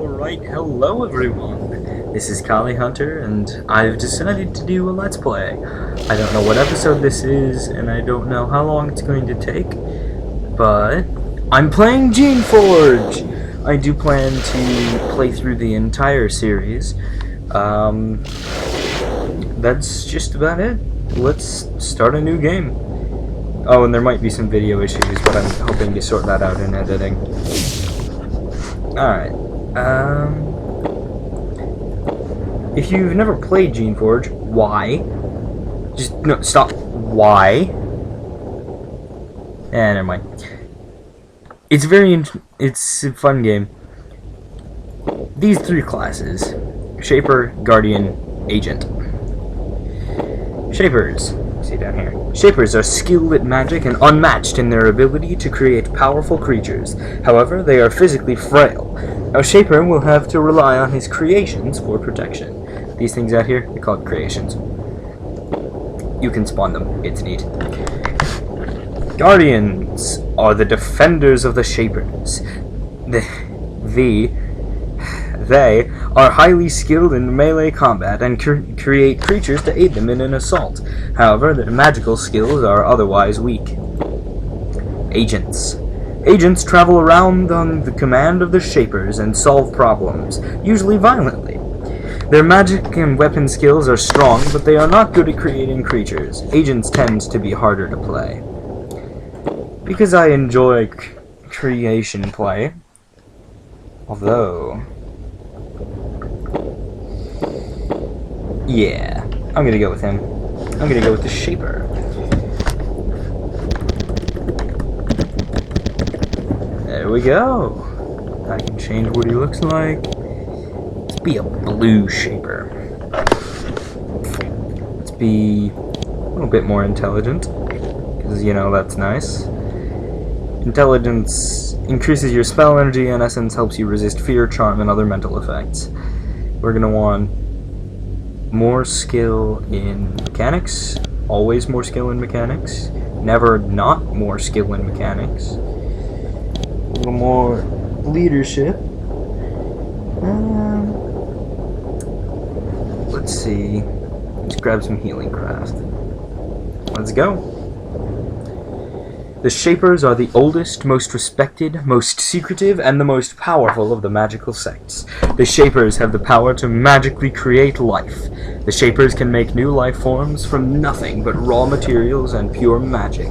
Alright, hello everyone. This is Kalihunter, and I've decided to do a Let's Play. I don't know what episode this is, and I don't know how long it's going to take, but I'm playing Geneforge! I do plan to play through the entire series. That's just about it. Let's start a new game. Oh, and there might be some video issues, but I'm hoping to sort that out in editing. Alright. If you've never played Geneforge, why? No, stop. Why? Never mind. It's a fun game. These three classes: Shaper, Guardian, Agent. Shapers. See down here. Shapers are skilled at magic and unmatched in their ability to create powerful creatures. However, they are physically frail. A Shaper will have to rely on his creations for protection. These things out here, they're called creations. You can spawn them. It's neat. Guardians are the defenders of the Shapers. They are highly skilled in melee combat and create creatures to aid them in an assault. However, their magical skills are otherwise weak. Agents. Agents travel around on the command of the Shapers and solve problems, usually violently. Their magic and weapon skills are strong, but they are not good at creating creatures. Agents tend to be harder to play. Because I enjoy creation play, although... yeah, I'm gonna go with him. I'm gonna go with the Shaper. There we go. I can change what he looks like. Let's be a blue Shaper. Let's be a little bit more intelligent, because, you know, that's nice. Intelligence increases your spell energy and, in essence, helps you resist fear, charm, and other mental effects. We're gonna want more skill in mechanics, always more skill in mechanics, never not more skill in mechanics, a little more leadership, let's see, let's grab some healing craft, let's go. The Shapers are the oldest, most respected, most secretive, and the most powerful of the magical sects. The Shapers have the power to magically create life. The Shapers can make new life forms from nothing but raw materials and pure magic.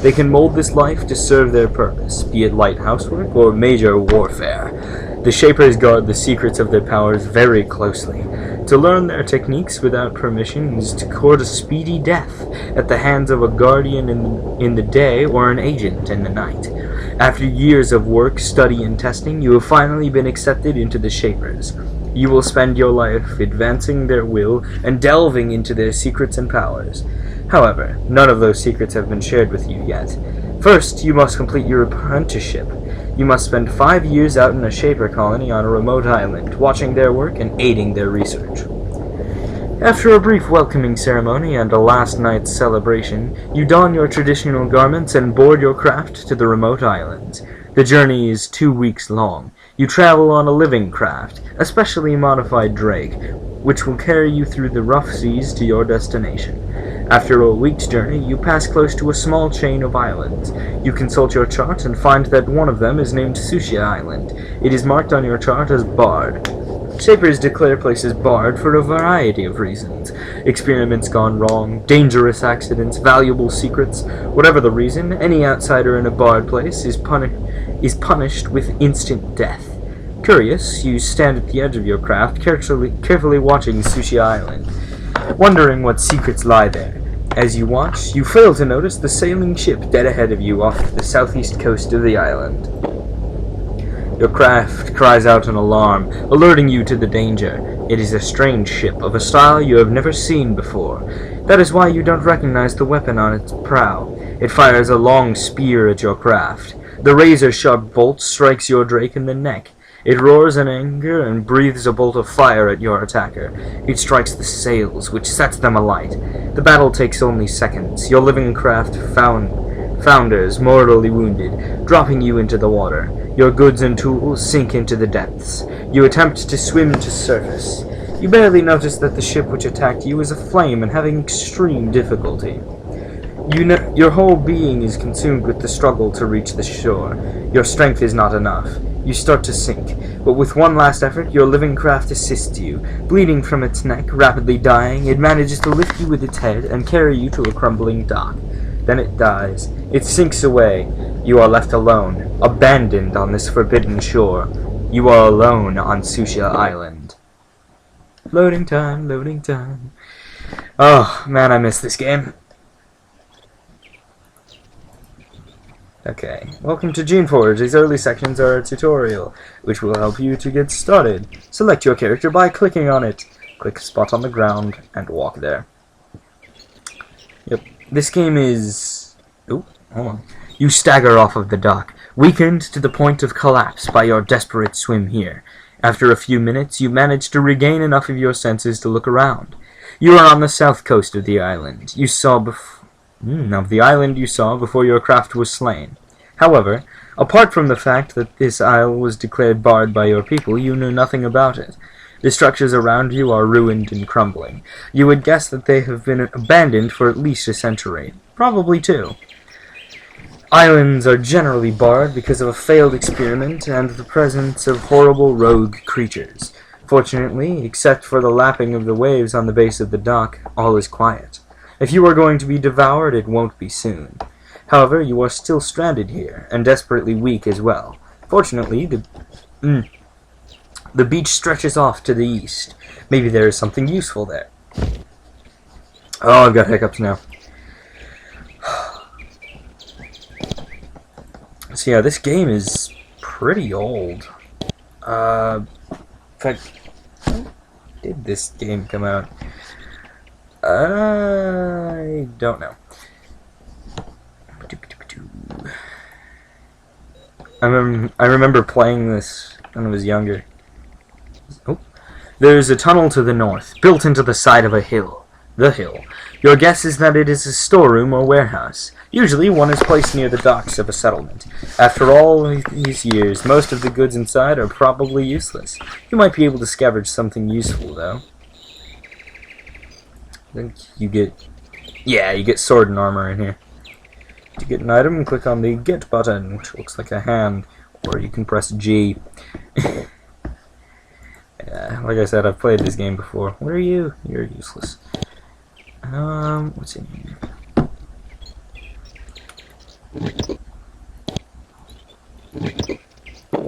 They can mold this life to serve their purpose, be it light housework or major warfare. The Shapers guard the secrets of their powers very closely. To learn their techniques without permission is to court a speedy death at the hands of a guardian in the day or an agent in the night. After years of work, study, and testing, you have finally been accepted into the Shapers. You will spend your life advancing their will and delving into their secrets and powers. However, none of those secrets have been shared with you yet. First, you must complete your apprenticeship. You must spend 5 years out in a Shaper colony on a remote island, watching their work and aiding their research. After a brief welcoming ceremony and a last night's celebration, you don your traditional garments and board your craft to the remote island. The journey is 2 weeks long. You travel on a living craft, a specially modified drake, which will carry you through the rough seas to your destination. After a week's journey, you pass close to a small chain of islands. You consult your chart and find that one of them is named Sushi Island. It is marked on your chart as Barred. Shapers declare places barred for a variety of reasons. Experiments gone wrong, dangerous accidents, valuable secrets. Whatever the reason, any outsider in a barred place is punished with instant death. Curious, you stand at the edge of your craft, carefully watching Sushi Island, wondering what secrets lie there. As you watch, you fail to notice the sailing ship dead ahead of you off the southeast coast of the island. Your craft cries out an alarm, alerting you to the danger. It is a strange ship of a style you have never seen before. That is why you don't recognize the weapon on its prow. It fires a long spear at your craft. The razor-sharp bolt strikes your drake in the neck. It roars in anger and breathes a bolt of fire at your attacker. It strikes the sails, which sets them alight. The battle takes only seconds. Your living craft founders mortally wounded, dropping you into the water. Your goods and tools sink into the depths. You attempt to swim to surface. You barely notice that the ship which attacked you is aflame and having extreme difficulty. Your whole being is consumed with the struggle to reach the shore. Your strength is not enough. You start to sink, but with one last effort, your living craft assists you. Bleeding from its neck, rapidly dying, it manages to lift you with its head and carry you to a crumbling dock. Then it dies. It sinks away. You are left alone, abandoned on this forbidden shore. You are alone on Susha Island. Loading time, loading time. Oh, man, I miss this game. Okay, welcome to Geneforge. These early sections are a tutorial, which will help you to get started. Select your character by clicking on it. Click a spot on the ground and walk there. Yep, this game is... Oh, hold on. You stagger off of the dock, weakened to the point of collapse by your desperate swim here. After a few minutes, you manage to regain enough of your senses to look around. You are on the south coast of the island. You saw before your craft was slain. However, apart from the fact that this isle was declared barred by your people, you knew nothing about it. The structures around you are ruined and crumbling. You would guess that they have been abandoned for at least a century. Probably two. Islands are generally barred because of a failed experiment and the presence of horrible rogue creatures. Fortunately, except for the lapping of the waves on the base of the dock, all is quiet. If you are going to be devoured, it won't be soon. However, you are still stranded here, and desperately weak as well. Fortunately, the beach stretches off to the east. Maybe there is something useful there. Oh, I've got hiccups now. So yeah, this game is pretty old. In fact, when did this game come out? I don't know. I remember playing this when I was younger. Oh. There's a tunnel to the north, built into the side of a hill. The hill. Your guess is that it is a storeroom or warehouse. Usually one is placed near the docks of a settlement. After all these years, most of the goods inside are probably useless. You might be able to scavenge something useful, though. I think you get sword and armor in here. To get an item, click on the Get button, which looks like a hand, or you can press G. Yeah, like I said, I've played this game before. What are you? You're useless. What's in here?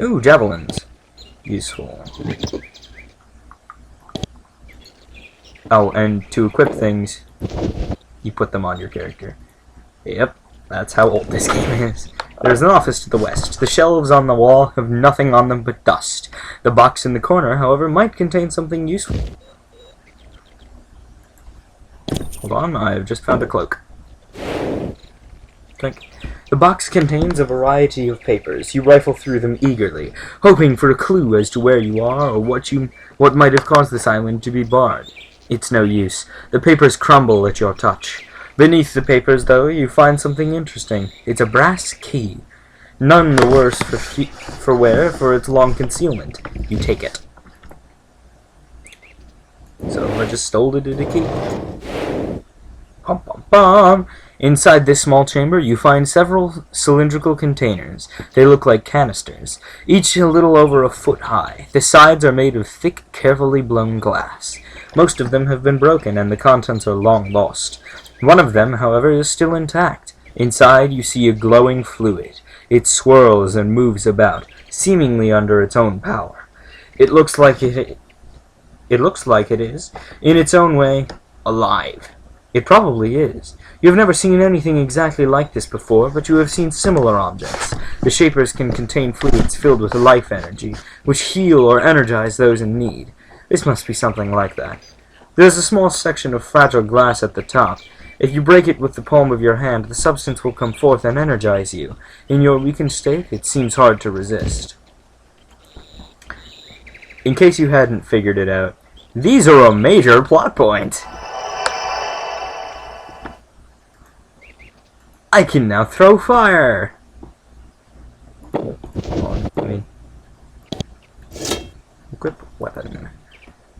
Ooh, javelins. Useful. Oh, and to equip things, you put them on your character. Yep, that's how old this game is. There's an office to the west. The shelves on the wall have nothing on them but dust. The box in the corner, however, might contain something useful. Hold on, I've just found a cloak. Clink. The box contains a variety of papers. You rifle through them eagerly, hoping for a clue as to where you are or what might have caused this island to be barred. It's no use. The papers crumble at your touch. Beneath the papers, though, you find something interesting. It's a brass key. None the worse for wear for its long concealment. You take it. So I just stole it a key. Pom pom pom. Inside this small chamber, you find several cylindrical containers. They look like canisters, each a little over a foot high. The sides are made of thick, carefully blown glass. Most of them have been broken, and the contents are long lost. One of them, however, is still intact. Inside, you see a glowing fluid. It swirls and moves about, seemingly under its own power. It looks like it is, in its own way, alive. It probably is. You have never seen anything exactly like this before, but you have seen similar objects. The Shapers can contain fluids filled with life energy, which heal or energize those in need. This must be something like that. There's a small section of fragile glass at the top. If you break it with the palm of your hand, the substance will come forth and energize you. In your weakened state, it seems hard to resist. In case you hadn't figured it out, these are a major plot point. I can now throw fire! Hold on, let weapon.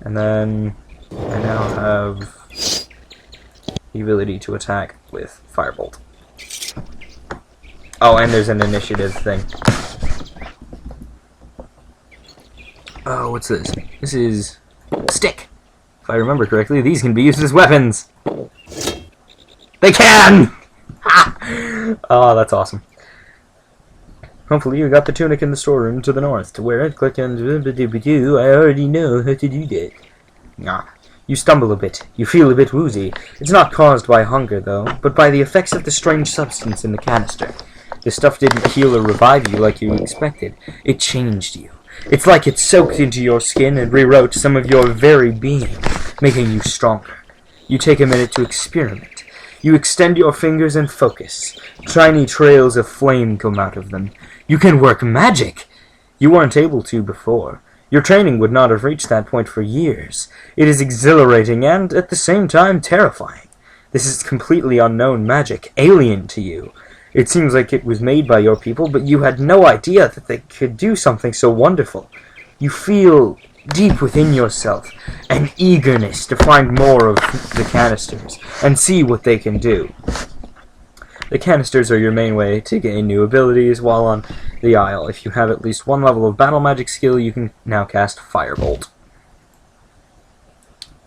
And then I now have the ability to attack with Firebolt. Oh, and there's an initiative thing. Oh, what's this? This is stick. If I remember correctly, these can be used as weapons. They can! Ha! Oh, that's awesome. Hopefully you got the tunic in the storeroom to the north. To wear it, click on I already know how to do that. Ah. You stumble a bit. You feel a bit woozy. It's not caused by hunger, though, but by the effects of the strange substance in the canister. The stuff didn't heal or revive you like you expected. It changed you. It's like it soaked into your skin and rewrote some of your very being, making you stronger. You take a minute to experiment. You extend your fingers and focus. Tiny trails of flame come out of them. You can work magic! You weren't able to before. Your training would not have reached that point for years. It is exhilarating and, at the same time, terrifying. This is completely unknown magic, alien to you. It seems like it was made by your people, but you had no idea that they could do something so wonderful. You feel, deep within yourself, an eagerness to find more of the canisters, and see what they can do. The canisters are your main way to gain new abilities while on the Isle. If you have at least one level of battle magic skill, you can now cast Firebolt,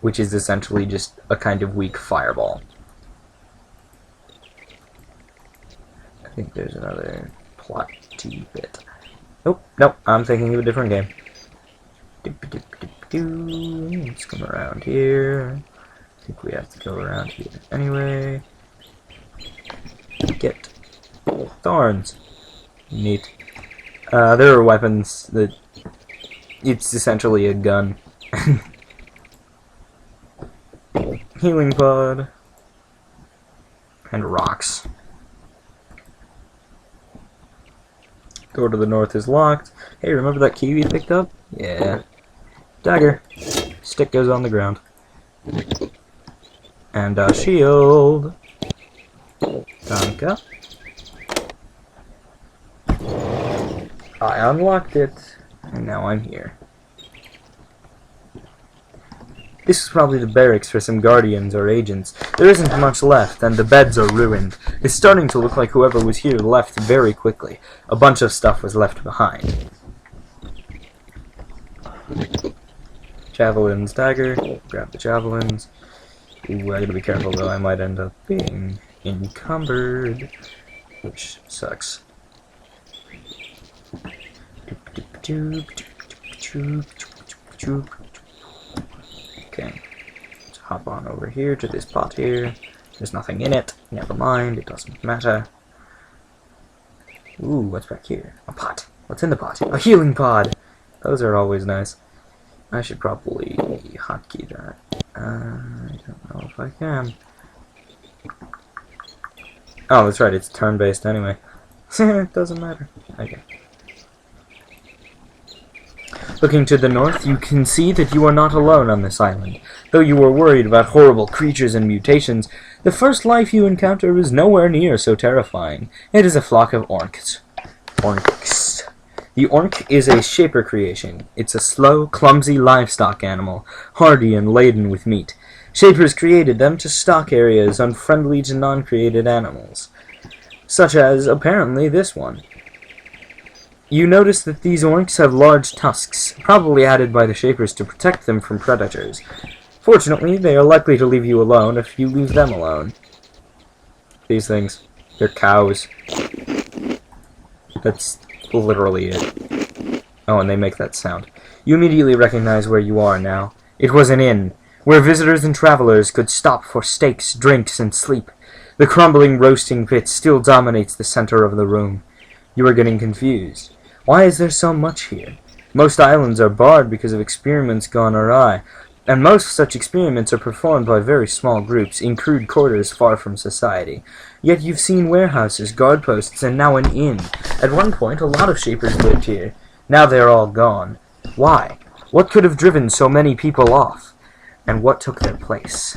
which is essentially just a kind of weak fireball. I think there's another plotty bit. Oh, nope, I'm thinking of a different game. Let's come around here. I think we have to go around here anyway. Get thorns. Neat. There are weapons that... It's essentially a gun. Healing pod. And rocks. Door to the north is locked. Hey, remember that key we picked up? Yeah. Dagger. Stick goes on the ground. And a shield. Danke. I unlocked it, and now I'm here. This is probably the barracks for some guardians or agents. There isn't much left, and the beds are ruined. It's starting to look like whoever was here left very quickly. A bunch of stuff was left behind. Javelins, dagger. Grab the javelins. Ooh, I gotta be careful though, I might end up being encumbered, which sucks. Okay, let's hop on over here to this pot here. There's nothing in it. Never mind, it doesn't matter. Ooh, what's back here? A pot. What's in the pot? A healing pod! Those are always nice. I should probably hotkey that. I don't know if I can. Oh, that's right, it's turn-based anyway. It doesn't matter. Okay. Looking to the north, you can see that you are not alone on this island. Though you were worried about horrible creatures and mutations, the first life you encounter is nowhere near so terrifying. It is a flock of orcs. Orcs. The orc is a shaper creation. It's a slow, clumsy livestock animal, hardy and laden with meat. Shapers created them to stock areas unfriendly to non-created animals, such as, apparently, this one. You notice that these orcs have large tusks, probably added by the Shapers to protect them from predators. Fortunately, they are likely to leave you alone if you leave them alone. These things, they're cows. That's literally it. Oh, and they make that sound. You immediately recognize where you are now. It was an inn, where visitors and travelers could stop for steaks, drinks, and sleep. The crumbling roasting pit still dominates the center of the room. You are getting confused. Why is there so much here? Most islands are barred because of experiments gone awry, and most such experiments are performed by very small groups in crude quarters far from society. Yet you've seen warehouses, guard posts, and now an inn. At one point, a lot of Shapers lived here. Now they're all gone. Why? What could have driven so many people off? And what took their place?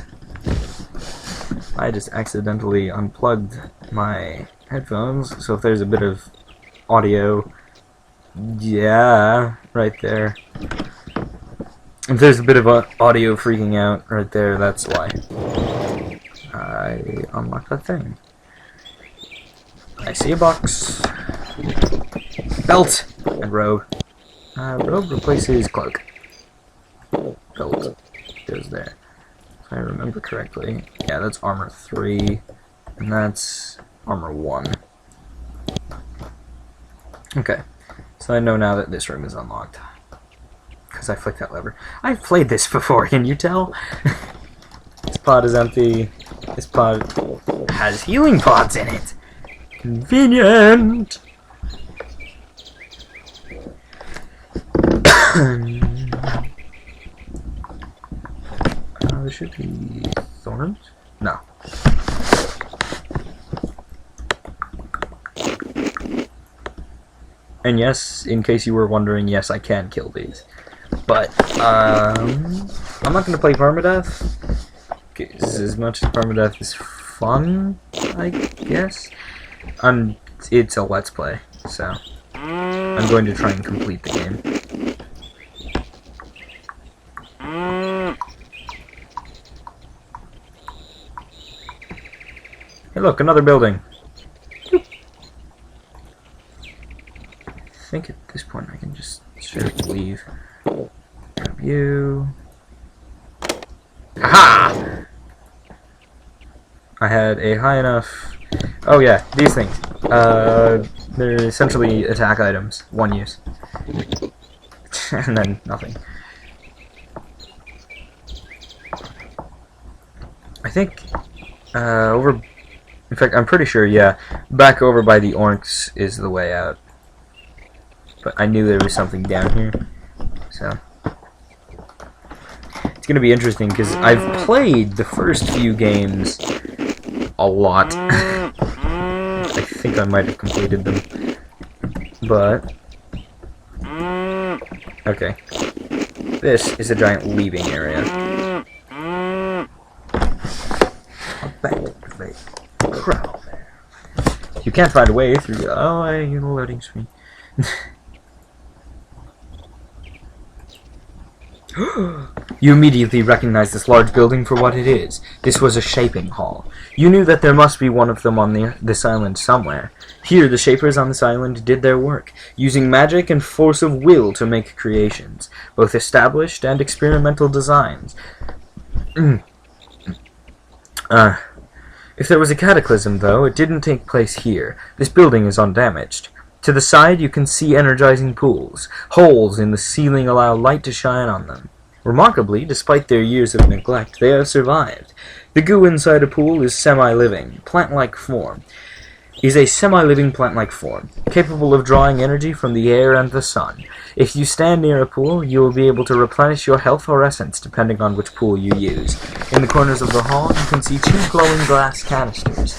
I just accidentally unplugged my headphones, so if there's a bit of audio, yeah, right there. If there's a bit of audio freaking out right there, that's why. I unlocked that thing. I see a box. Belt! And robe. Robe replaces cloak. Belt goes there. If I remember correctly. Yeah, that's armor 3. And that's armor 1. Okay. So I know now that this room is unlocked. Because I flicked that lever. I've played this before, can you tell? This pod is empty. This pod has healing pods in it. Convenient! There should be thorns? No. And yes, in case you were wondering, yes, I can kill these. But, I'm not going to play permadeath. Because as much as permadeath is fun, I guess. It's a let's play, so I'm going to try and complete the game. Hey look, another building. I think at this point I can just straight leave. Grab you. Aha! I had a high enough... Oh yeah, these things. They're essentially attack items. One use. And then nothing. I think, over... In fact, I'm pretty sure, yeah, back over by the orcs is the way out. But I knew there was something down here, so... It's gonna be interesting, because I've played the first few games a lot. I think I might have completed them. But... Okay. This is a giant leaving area. Crowd there. You can't find a way through... Oh, I hear the loading screen. You immediately recognized this large building for what it is. This was a shaping hall. You knew that there must be one of them on this island somewhere. Here, the shapers on this island did their work, using magic and force of will to make creations, both established and experimental designs. If there was a cataclysm, though, it didn't take place here. This building is undamaged. To the side, you can see energizing pools. Holes in the ceiling allow light to shine on them. Remarkably, despite their years of neglect, they have survived. The goo inside a pool is semi-living, plant-like form. Capable of drawing energy from the air and the sun. If you stand near a pool, you will be able to replenish your health or essence, depending on which pool you use. In the corners of the hall, you can see 2 glowing glass canisters.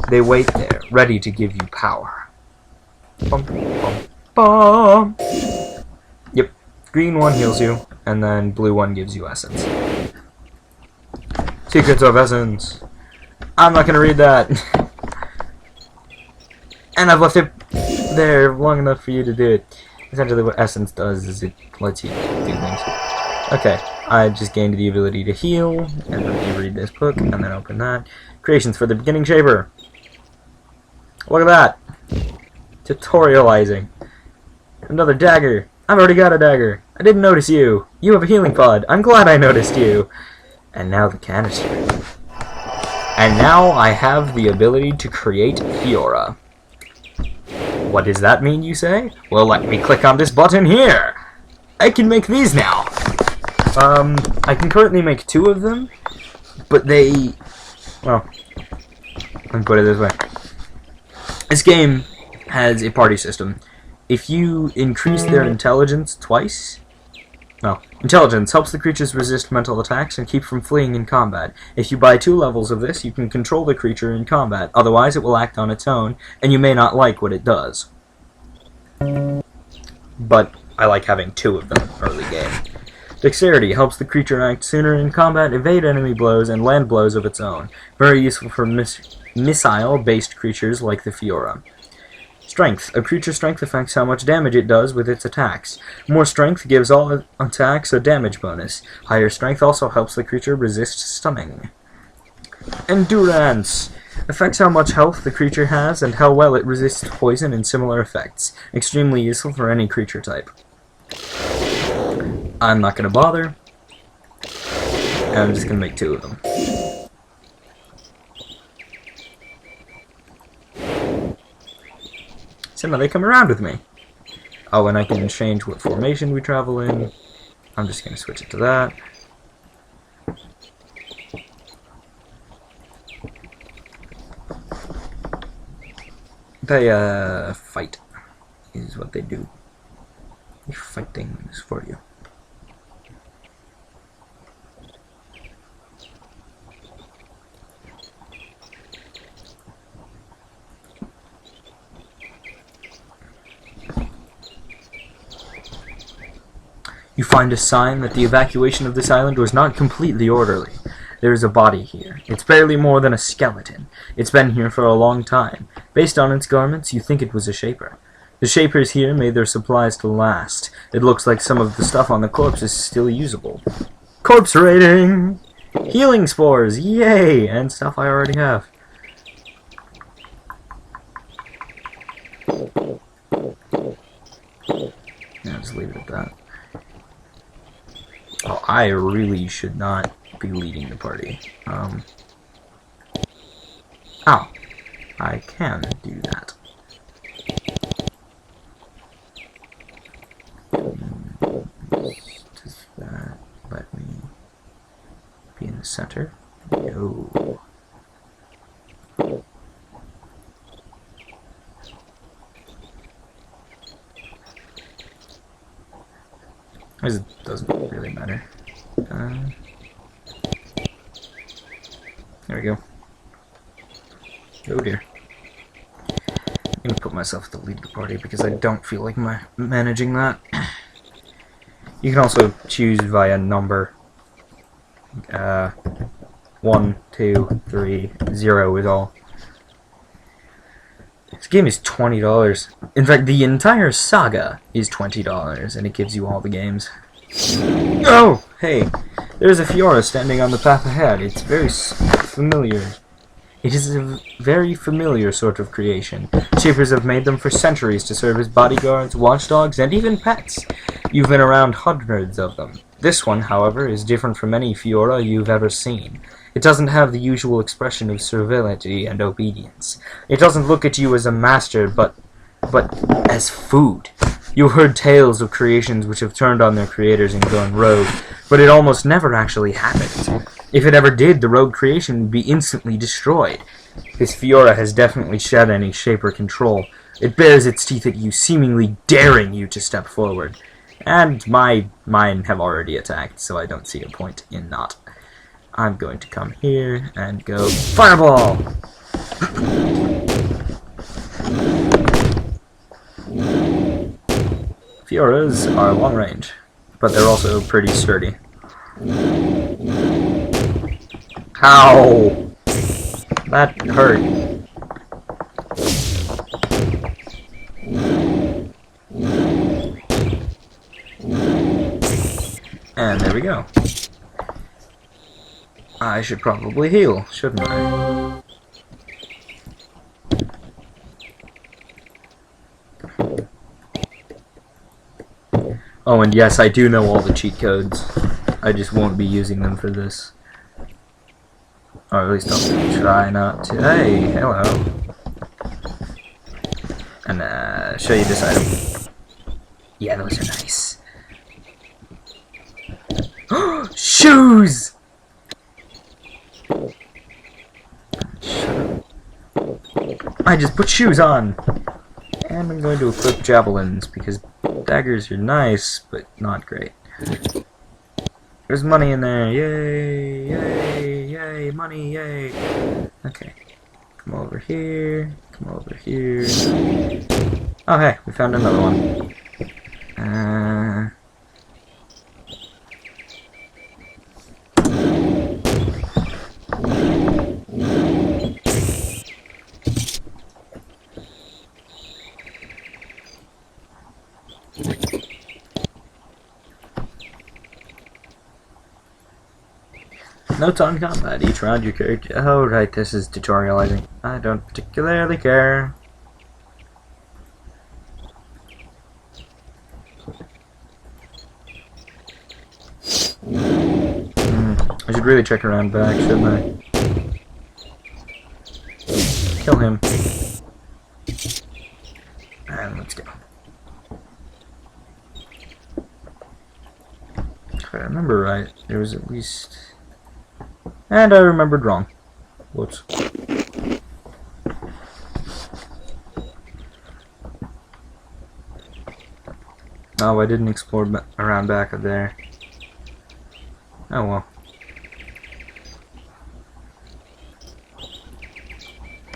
They wait there, ready to give you power. Bum, bum, bum. Yep, green one heals you, and then blue one gives you essence. Secrets of Essence. I'm not gonna read that. And I've left it there long enough for you to do it. Essentially what Essence does is it lets you do things. Okay, I just gained the ability to heal, and then you read this book, and then open that. Creations for the beginning shaper. Look at that. Tutorializing. Another dagger. I've already got a dagger. I didn't notice you. You have a healing pod. I'm glad I noticed you. And now the canister. And now I have the ability to create Fiora. What does that mean, you say? Well, let me click on this button here. I can make these now. I can currently make 2 of them, but they... Well, let me put it this way. This game has a party system. If you increase their intelligence twice... Well, intelligence helps the creatures resist mental attacks and keep from fleeing in combat. If you buy 2 levels of this, you can control the creature in combat. Otherwise, it will act on its own, and you may not like what it does. But I like having 2 of them early game. Dexterity helps the creature act sooner in combat, evade enemy blows, and land blows of its own. Very useful for missile-based creatures like the Fiora. Strength. A creature's strength affects how much damage it does with its attacks. More strength gives all attacks a damage bonus. Higher strength also helps the creature resist stunning. Endurance. Affects how much health the creature has and how well it resists poison and similar effects. Extremely useful for any creature type. I'm not going to bother. And I'm just going to make 2 of them. So now they come around with me. Oh, and I can change what formation we travel in. I'm just going to switch it to that. They, fight, is what they do. They fight things for you. You find a sign that the evacuation of this island was not completely orderly. There is a body here. It's barely more than a skeleton. It's been here for a long time. Based on its garments, you think it was a shaper. The shapers here made their supplies to last. It looks like some of the stuff on the corpse is still usable. Corpse raiding! Healing spores! Yay! And stuff I already have. Yeah, just leave it at that. Oh, I really should not be leading the party. Oh, I can do that. Does that let me be in the center? No. It doesn't really matter. There we go. Oh dear. I'm gonna put myself at the lead of the party because I don't feel like managing that. You can also choose via number. 1, 2, 3, 0 is all. This game is $20. In fact, the entire saga is $20, and it gives you all the games. Oh! Hey! There's a Fiora standing on the path ahead. It's very familiar. It is a very familiar sort of creation. Shapers have made them for centuries to serve as bodyguards, watchdogs, and even pets. You've been around hundreds of them. This one, however, is different from any Fiora you've ever seen. It doesn't have the usual expression of servility and obedience. It doesn't look at you as a master, but as food. You've heard tales of creations which have turned on their creators and gone rogue, but it almost never actually happened. If it ever did, the rogue creation would be instantly destroyed. This Fiora has definitely shed any shaper control. It bares its teeth at you, seemingly daring you to step forward. And mine have already attacked, so I don't see a point in not. I'm going to come here and go Fireball! Fioras are long range, but they're also pretty sturdy. Ow! That hurt. And there we go. I should probably heal, shouldn't I? Oh, and yes, I do know all the cheat codes. I just won't be using them for this. Or at least I'll try not to. Hey, hello. And, show you this item. Yeah, those are nice. Shoes! Shut up. I just put shoes on! And I'm going to equip javelins, because daggers are nice, but not great. There's money in there! Yay! Yay! Yay! Money! Yay! Okay. Come over here. Come over here. Oh hey, we found another one. Notes on combat. Each round your character... Oh, right, this is tutorializing. I don't particularly care. I should really check around back, shouldn't I? Kill him. And let's go. If I remember right, there was at least... And I remembered wrong. Whoops. Oh, I didn't explore around back of there. Oh well.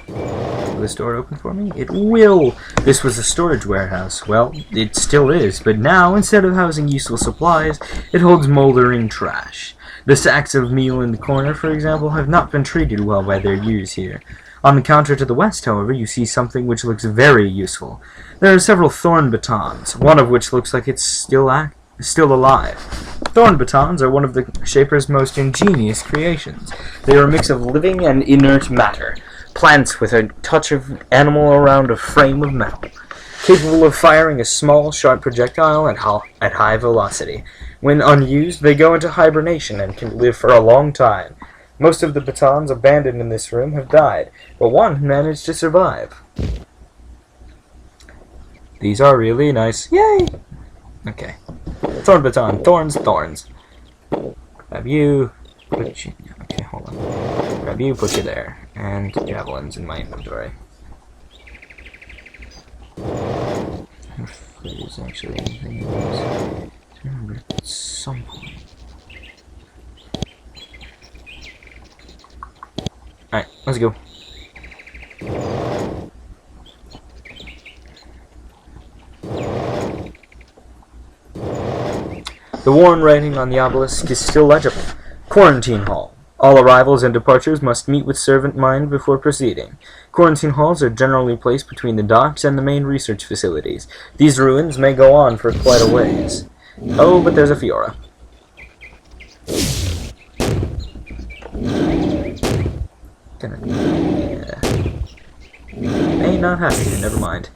Will this door open for me? It will! This was a storage warehouse. Well, it still is, but now, instead of housing useful supplies, it holds moldering trash. The sacks of meal in the corner, for example, have not been treated well by their use here. On the counter to the west, however, you see something which looks very useful. There are several thorn batons, one of which looks like it's still alive. Thorn batons are one of the Shaper's most ingenious creations. They are a mix of living and inert matter, plants with a touch of animal around a frame of metal, capable of firing a small, sharp projectile at high velocity. When unused, they go into hibernation and can live for a long time. Most of the batons abandoned in this room have died, but one managed to survive. These are really nice. Yay! Okay. Thorn baton. Thorns, thorns. Grab you. Put you... Okay, hold on. Grab you, put you there. And javelins in my inventory. If there's actually anything else. I remember at some point. Alright, let's go. The worn writing on the obelisk is still legible. Quarantine Hall. All arrivals and departures must meet with servant mind before proceeding. Quarantine halls are generally placed between the docks and the main research facilities. These ruins may go on for quite a ways. Oh, but there's a Fiora. May not have to, never mind.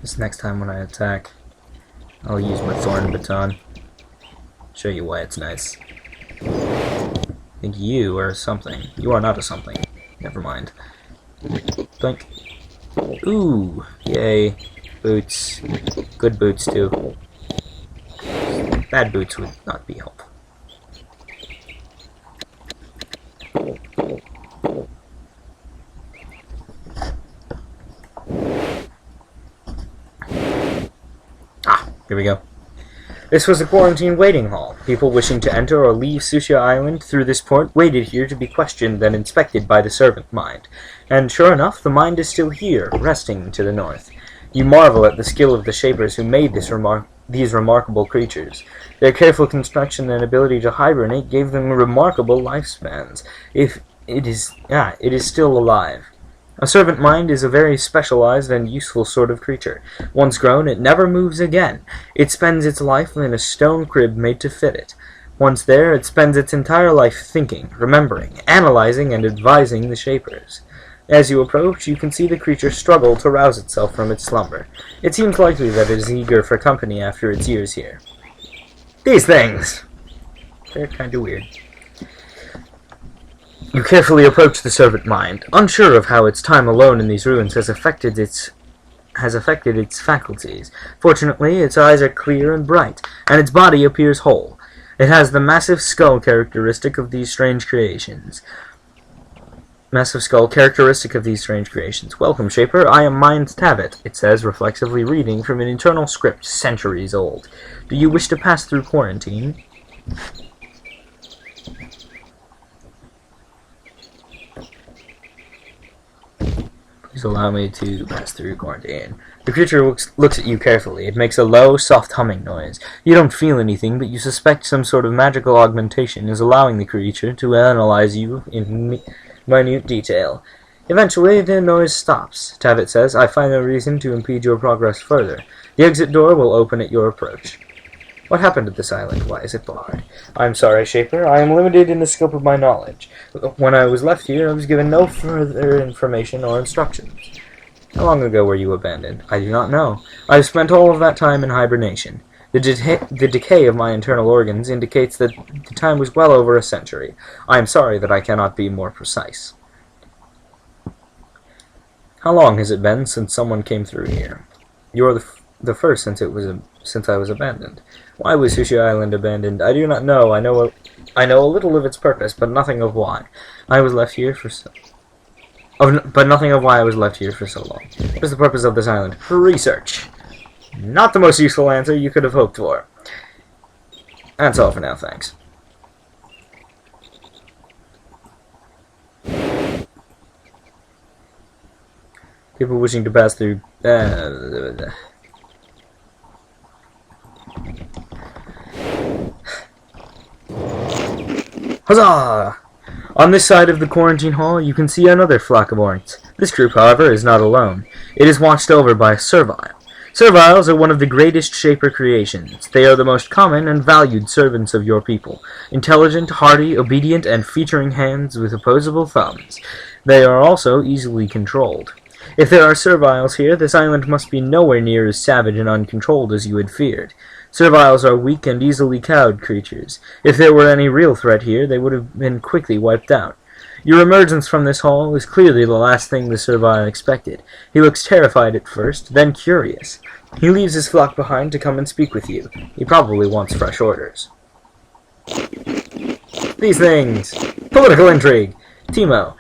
This next time when I attack, I'll use my Thorn Baton. Show you why it's nice. I think you are something. You are not a something. Never mind. Blink. Ooh, yay. Boots. Good boots, too. Bad boots would not be helpful. Ah, here we go. This was a quarantine waiting hall. People wishing to enter or leave Sushia Island through this port waited here to be questioned and inspected by the servant mind. And sure enough, the mind is still here, resting to the north. You marvel at the skill of the Shapers who made these remarkable creatures. Their careful construction and ability to hibernate gave them remarkable lifespans. It is still alive. A servant mind is a very specialized and useful sort of creature. Once grown, it never moves again. It spends its life in a stone crib made to fit it. Once there, it spends its entire life thinking, remembering, analyzing, and advising the Shapers. As you approach, you can see the creature struggle to rouse itself from its slumber. It seems likely that it is eager for company after its years here. These things! They're kind of weird. You carefully approach the servant mind, unsure of how its time alone in these ruins has affected its faculties. Fortunately, its eyes are clear and bright, and its body appears whole. It has the massive skull characteristic of these strange creations. Welcome, Shaper. I am Mind Tabit, it says, reflexively reading from an internal script centuries old. Do you wish to pass through quarantine? Please Please allow me to pass through quarantine. The creature looks at you carefully. It makes a low, soft humming noise. You don't feel anything, but you suspect some sort of magical augmentation is allowing the creature to analyze you in minute detail. Eventually, the noise stops. Tabit says, I find no reason to impede your progress further. The exit door will open at your approach. What happened at this island? Why is it barred? I'm sorry, Shaper. I am limited in the scope of my knowledge. When I was left here, I was given no further information or instructions. How long ago were you abandoned? I do not know. I have spent all of that time in hibernation. The decay of my internal organs indicates that the time was well over a century. I am sorry that I cannot be more precise. How long has it been since someone came through here? You are the first since I was abandoned. Why was Sushi Island abandoned? I do not know. I know a little of its purpose, but nothing of why. I was left here for but nothing of why I was left here for so long. What is the purpose of this island? Research. Not the most useful answer you could have hoped for. That's all for now, thanks. People wishing to pass through... Huzzah! On this side of the quarantine hall, you can see another flock of orcs. This group, however, is not alone. It is watched over by a servile. Serviles are one of the greatest Shaper creations. They are the most common and valued servants of your people. Intelligent, hardy, obedient, and featuring hands with opposable thumbs. They are also easily controlled. If there are serviles here, this island must be nowhere near as savage and uncontrolled as you had feared. Serviles are weak and easily cowed creatures. If there were any real threat here, they would have been quickly wiped out. Your emergence from this hall is clearly the last thing the servile expected. He looks terrified at first, then curious. He leaves his flock behind to come and speak with you. He probably wants fresh orders. These things! Political intrigue! Timo.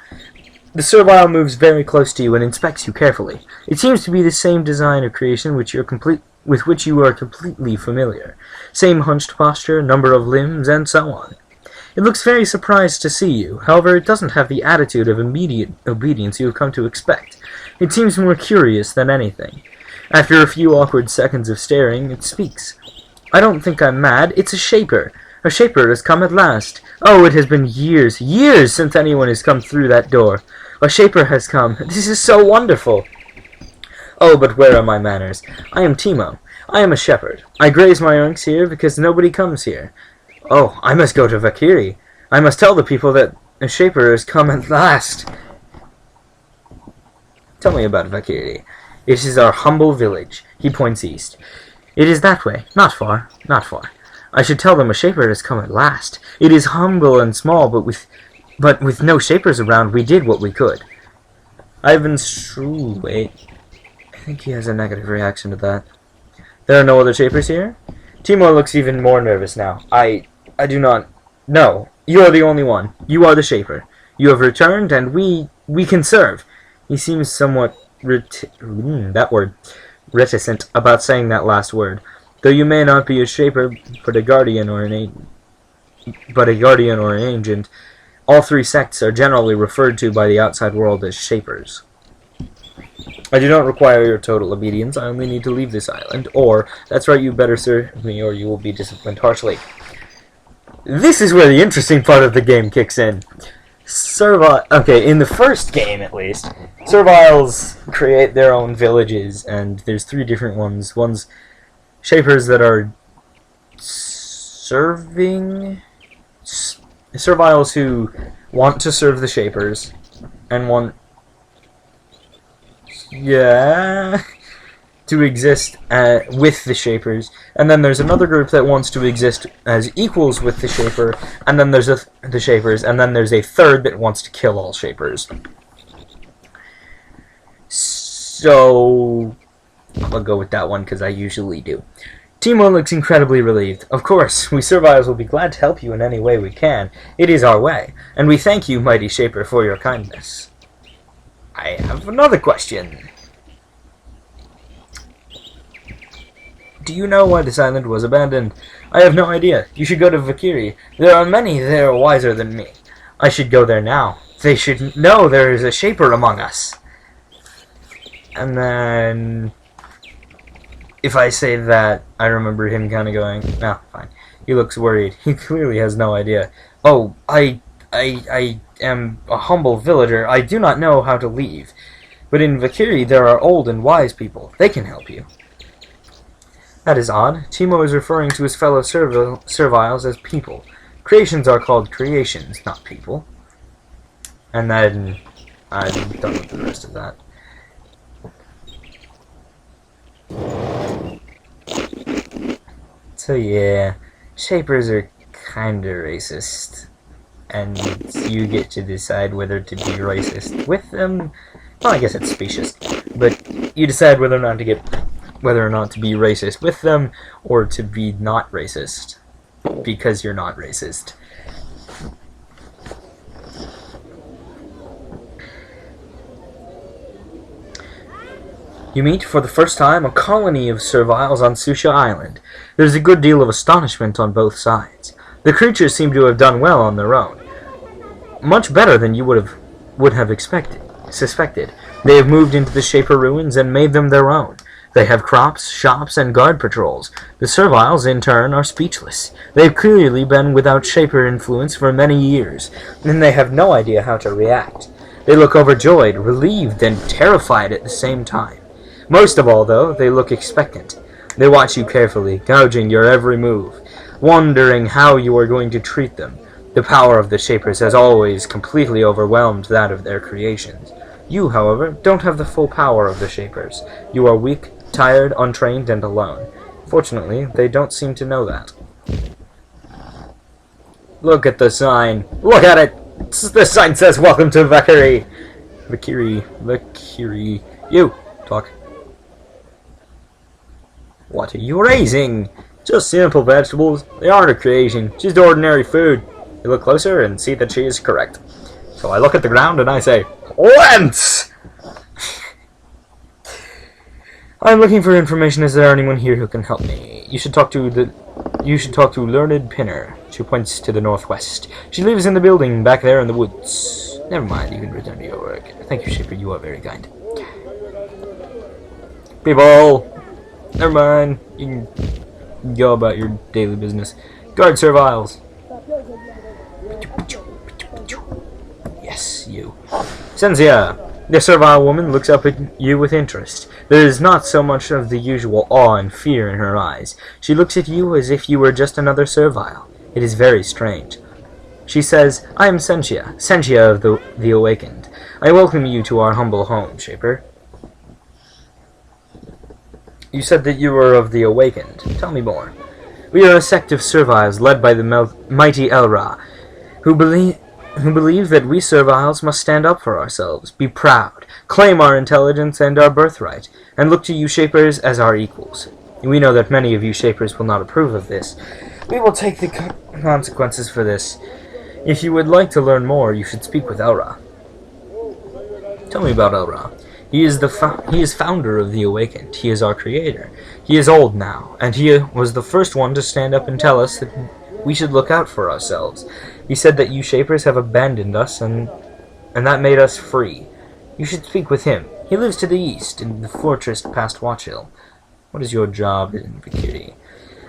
The servile moves very close to you and inspects you carefully. It seems to be the same design of creation with which you are completely familiar. Same hunched posture, number of limbs, and so on. It looks very surprised to see you. However, it doesn't have the attitude of immediate obedience you have come to expect. It seems more curious than anything. After a few awkward seconds of staring, it speaks. I don't think I'm mad. It's a Shaper. A Shaper has come at last. Oh, it has been years, years since anyone has come through that door. A Shaper has come. This is so wonderful. Oh, but where are my manners? I am Timo. I am a shepherd. I graze my oinks here because nobody comes here. Oh, I must go to Vakiri. I must tell the people that a Shaper has come at last. Tell me about Vakiri. It is our humble village. He points east. It is that way. Not far. Not far. I should tell them a Shaper has come at last. It is humble and small, but with no Shapers around, we did what we could. Wait. I think he has a negative reaction to that. There are no other Shapers here? Timo looks even more nervous now. I do not... No, you are the only one. You are the Shaper. You have returned, and we can serve. He seems somewhat reticent about saying that last word. Though you may not be a Shaper, but a guardian or an agent, all three sects are generally referred to by the outside world as Shapers. I do not require your total obedience. I only need to leave this island. Or, that's right, you better serve me or you will be disciplined harshly. This is where the interesting part of the game kicks in. Okay, in the first game at least, Serviles create their own villages, and there's three different ones. One's Shapers that are serving... Serviles who want to serve the Shapers, and want... to exist with the Shapers, and then there's another group that wants to exist as equals with the Shaper, and then there's the Shapers, and then there's a third that wants to kill all Shapers. So, I'll go with that one because I usually do. Timo looks incredibly relieved. Of course, we Serviles will be glad to help you in any way we can. It is our way, and we thank you, mighty Shaper, for your kindness. I have another question. Do you know why this island was abandoned? I have no idea. You should go to Vakiri. There are many there wiser than me. I should go there now. They should know there is a Shaper among us. And then, if I say that, I remember him kind of going, "No, fine." He looks worried. He clearly has no idea. "Oh, I am a humble villager. I do not know how to leave. But in Vakiri there are old and wise people. They can help you." That is odd. Timo is referring to his fellow serviles as people. Creations are called creations, not people. And then I'm done with the rest of that. So yeah, Shapers are kinda racist. And you get to decide whether to be racist with them. Well, I guess it's specious. But you decide whether or not to be racist with them, or to be not racist. Because you're not racist. You meet, for the first time, a colony of serviles on Susha Island. There's a good deal of astonishment on both sides. The creatures seem to have done well on their own. Much better than you would have suspected. They have moved into the Shaper ruins and made them their own. They have crops, shops, and guard patrols. The serviles, in turn, are speechless. They have clearly been without Shaper influence for many years, and they have no idea how to react. They look overjoyed, relieved, and terrified at the same time. Most of all, though, they look expectant. They watch you carefully, gouging your every move, wondering how you are going to treat them. The power of the Shapers has always completely overwhelmed that of their creations. You, however, don't have the full power of the Shapers. You are weak, tired, untrained, and alone. Fortunately, they don't seem to know that. Look at the sign. Look at it! The sign says, "Welcome to Vakiri." Vakiri. You, talk. What are you raising? Just simple vegetables. They aren't a creation, just ordinary food. You look closer and see that she is correct. So I look at the ground and I say, "Lance!" I'm looking for information. Is there anyone here who can help me? You should talk to Learned Pinner. She points to the northwest. She lives in the building back there in the woods. Never mind, you can return to your work. Thank you, Shaper, you are very kind. People! Never mind, you can go about your daily business. Guard serviles. Yes, you. Senzia! The servile woman looks up at you with interest. There is not so much of the usual awe and fear in her eyes. She looks at you as if you were just another servile. It is very strange. She says, "I am Sentia of the Awakened. I welcome you to our humble home, Shaper." You said that you were of the Awakened. Tell me more. We are a sect of serviles led by the mighty Elra, who believe that we serviles must stand up for ourselves, be proud, claim our intelligence and our birthright, and look to you Shapers as our equals. We know that many of you Shapers will not approve of this. We will take the consequences for this. If you would like to learn more, you should speak with Elra. Tell me about Elra. He is founder of the Awakened. He is our creator. He is old now, and he was the first one to stand up and tell us that we should look out for ourselves. He said that you Shapers have abandoned us, and that made us free. You should speak with him. He lives to the east, in the fortress past Watch Hill. What is your job in Vakiri?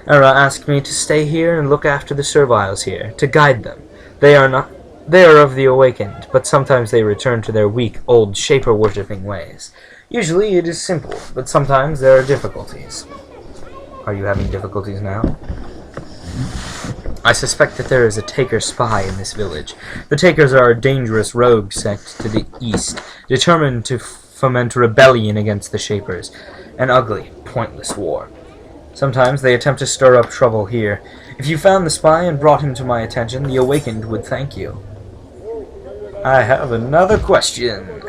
Elra asked me to stay here and look after the serviles here, to guide them. They are of the Awakened, but sometimes they return to their weak, old, Shaper-worshipping ways. Usually it is simple, but sometimes there are difficulties. Are you having difficulties now? I suspect that there is a Taker spy in this village. The Takers are a dangerous rogue sect to the east, determined to foment rebellion against the Shapers. An ugly, pointless war. Sometimes they attempt to stir up trouble here. If you found the spy and brought him to my attention, the Awakened would thank you. I have another question.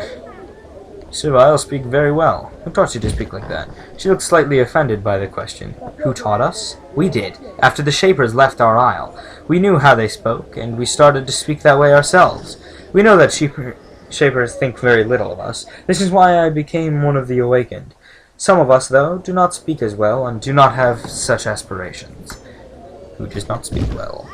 Servile speak very well. Who taught you to speak like that? She looked slightly offended by the question. Who taught us? We did. After the Shapers left our isle, we knew how they spoke, and we started to speak that way ourselves. We know that Shapers think very little of us. This is why I became one of the Awakened. Some of us, though, do not speak as well, and do not have such aspirations. Who does not speak well?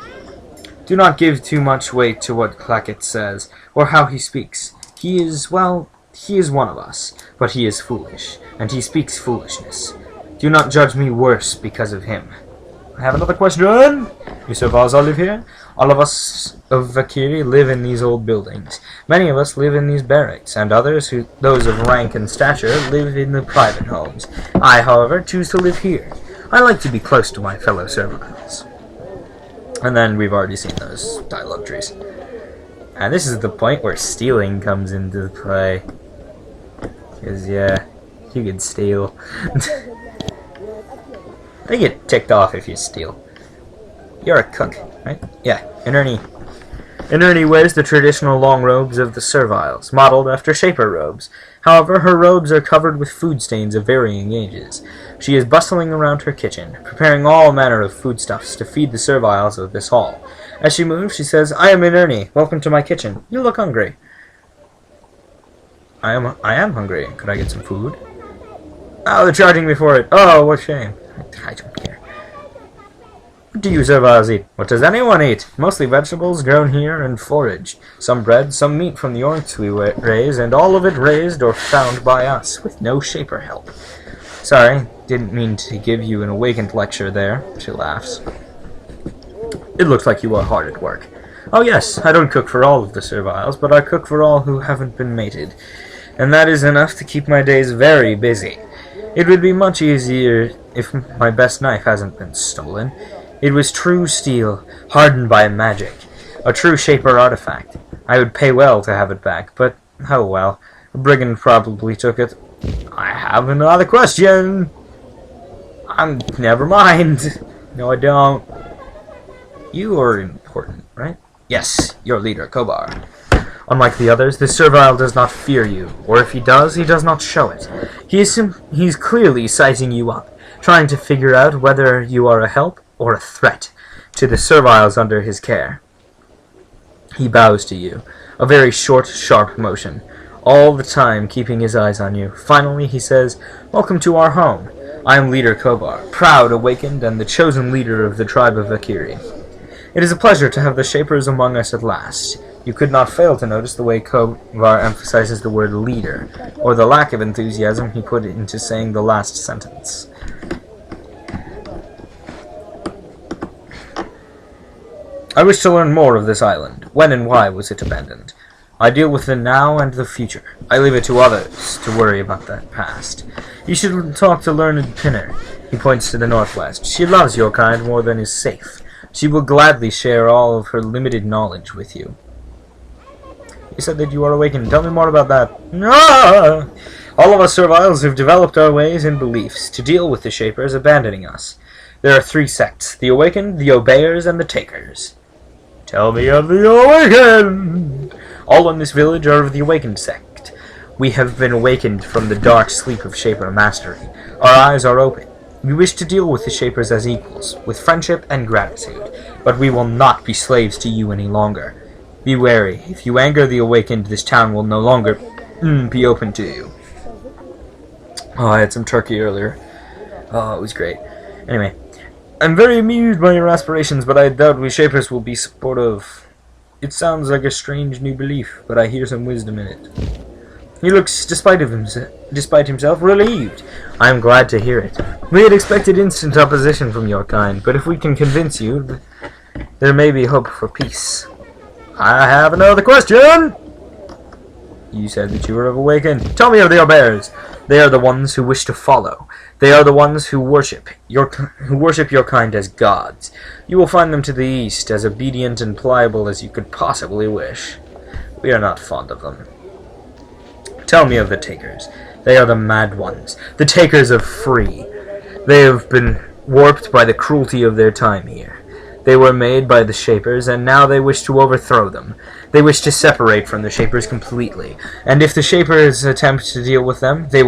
Do not give too much weight to what Clackett says, or how he speaks. He is, well, He is one of us, but he is foolish, and he speaks foolishness. Do not judge me worse because of him. I have another question. You Servals all live here? All of us of Vakiri live in these old buildings. Many of us live in these barracks, and others, those of rank and stature, live in the private homes. I, however, choose to live here. I like to be close to my fellow Servals. And then we've already seen those dialogue trees. And this is the point where stealing comes into play. Because, yeah, you can steal. They get ticked off if you steal. You're a cook, right? Yeah, Inurni. Inurni wears the traditional long robes of the Serviles, modeled after Shaper robes. However, her robes are covered with food stains of varying ages. She is bustling around her kitchen, preparing all manner of foodstuffs to feed the Serviles of this hall. As she moves, she says, I am Inurni. Welcome to my kitchen. You look hungry. I am hungry. Could I get some food? Oh, they're charging me for it. Oh, what shame. I don't care. What do you Serviles eat? What does anyone eat? Mostly vegetables grown here and foraged. Some bread, some meat from the orcs we raise, and all of it raised or found by us, with no Shaper help. Sorry, didn't mean to give you an awakened lecture there. She laughs. It looks like you are hard at work. Oh yes, I don't cook for all of the Serviles, but I cook for all who haven't been mated. And that is enough to keep my days very busy. It would be much easier if my best knife hasn't been stolen. It was true steel, hardened by magic. A true Shaper artifact. I would pay well to have it back, but oh well. A brigand probably took it. I have another question! Never mind. No, I don't. You are important, right? Yes, your leader, Kobar. Unlike the others, the Servile does not fear you, or if he does not show it. He's clearly sizing you up, trying to figure out whether you are a help or a threat to the Serviles under his care. He bows to you, a very short, sharp motion, all the time keeping his eyes on you. Finally, he says, Welcome to our home. I am Leader Kobar, proud, awakened, and the chosen leader of the tribe of Vakiri. It is a pleasure to have the Shapers among us at last. You could not fail to notice the way Kovar emphasizes the word leader, or the lack of enthusiasm he put into saying the last sentence. I wish to learn more of this island. When and why was it abandoned? I deal with the now and the future. I leave it to others to worry about that past. You should talk to Learned Pinner. He points to the northwest. She loves your kind more than is safe. She will gladly share all of her limited knowledge with you. You said that you are awakened. Tell me more about that. Ah! All of us Serviles have developed our ways and beliefs to deal with the Shapers abandoning us. There are 3 sects, the Awakened, the Obeyers, and the Takers. Tell me of the Awakened! All in this village are of the Awakened sect. We have been awakened from the dark sleep of Shaper mastery. Our eyes are open. We wish to deal with the Shapers as equals, with friendship and gratitude, but we will not be slaves to you any longer. Be wary. If you anger the Awakened, this town will no longer be open to you. Oh, I had some turkey earlier. Oh, it was great. Anyway, I'm very amused by your aspirations, but I doubt we Shapers will be supportive. It sounds like a strange new belief, but I hear some wisdom in it. He looks, despite himself, relieved. I am glad to hear it. We had expected instant opposition from your kind, but if we can convince you, there may be hope for peace. I have another question! You said that you were awakened. Tell me of the Obeyers. They are the ones who wish to follow. They are the ones who worship your kind as gods. You will find them to the east, as obedient and pliable as you could possibly wish. We are not fond of them. Tell me of the Takers. They are the mad ones, the takers of free. They have been warped by the cruelty of their time here. They were made by the Shapers, and now they wish to overthrow them. They wish to separate from the Shapers completely, and if the Shapers attempt to deal with them, they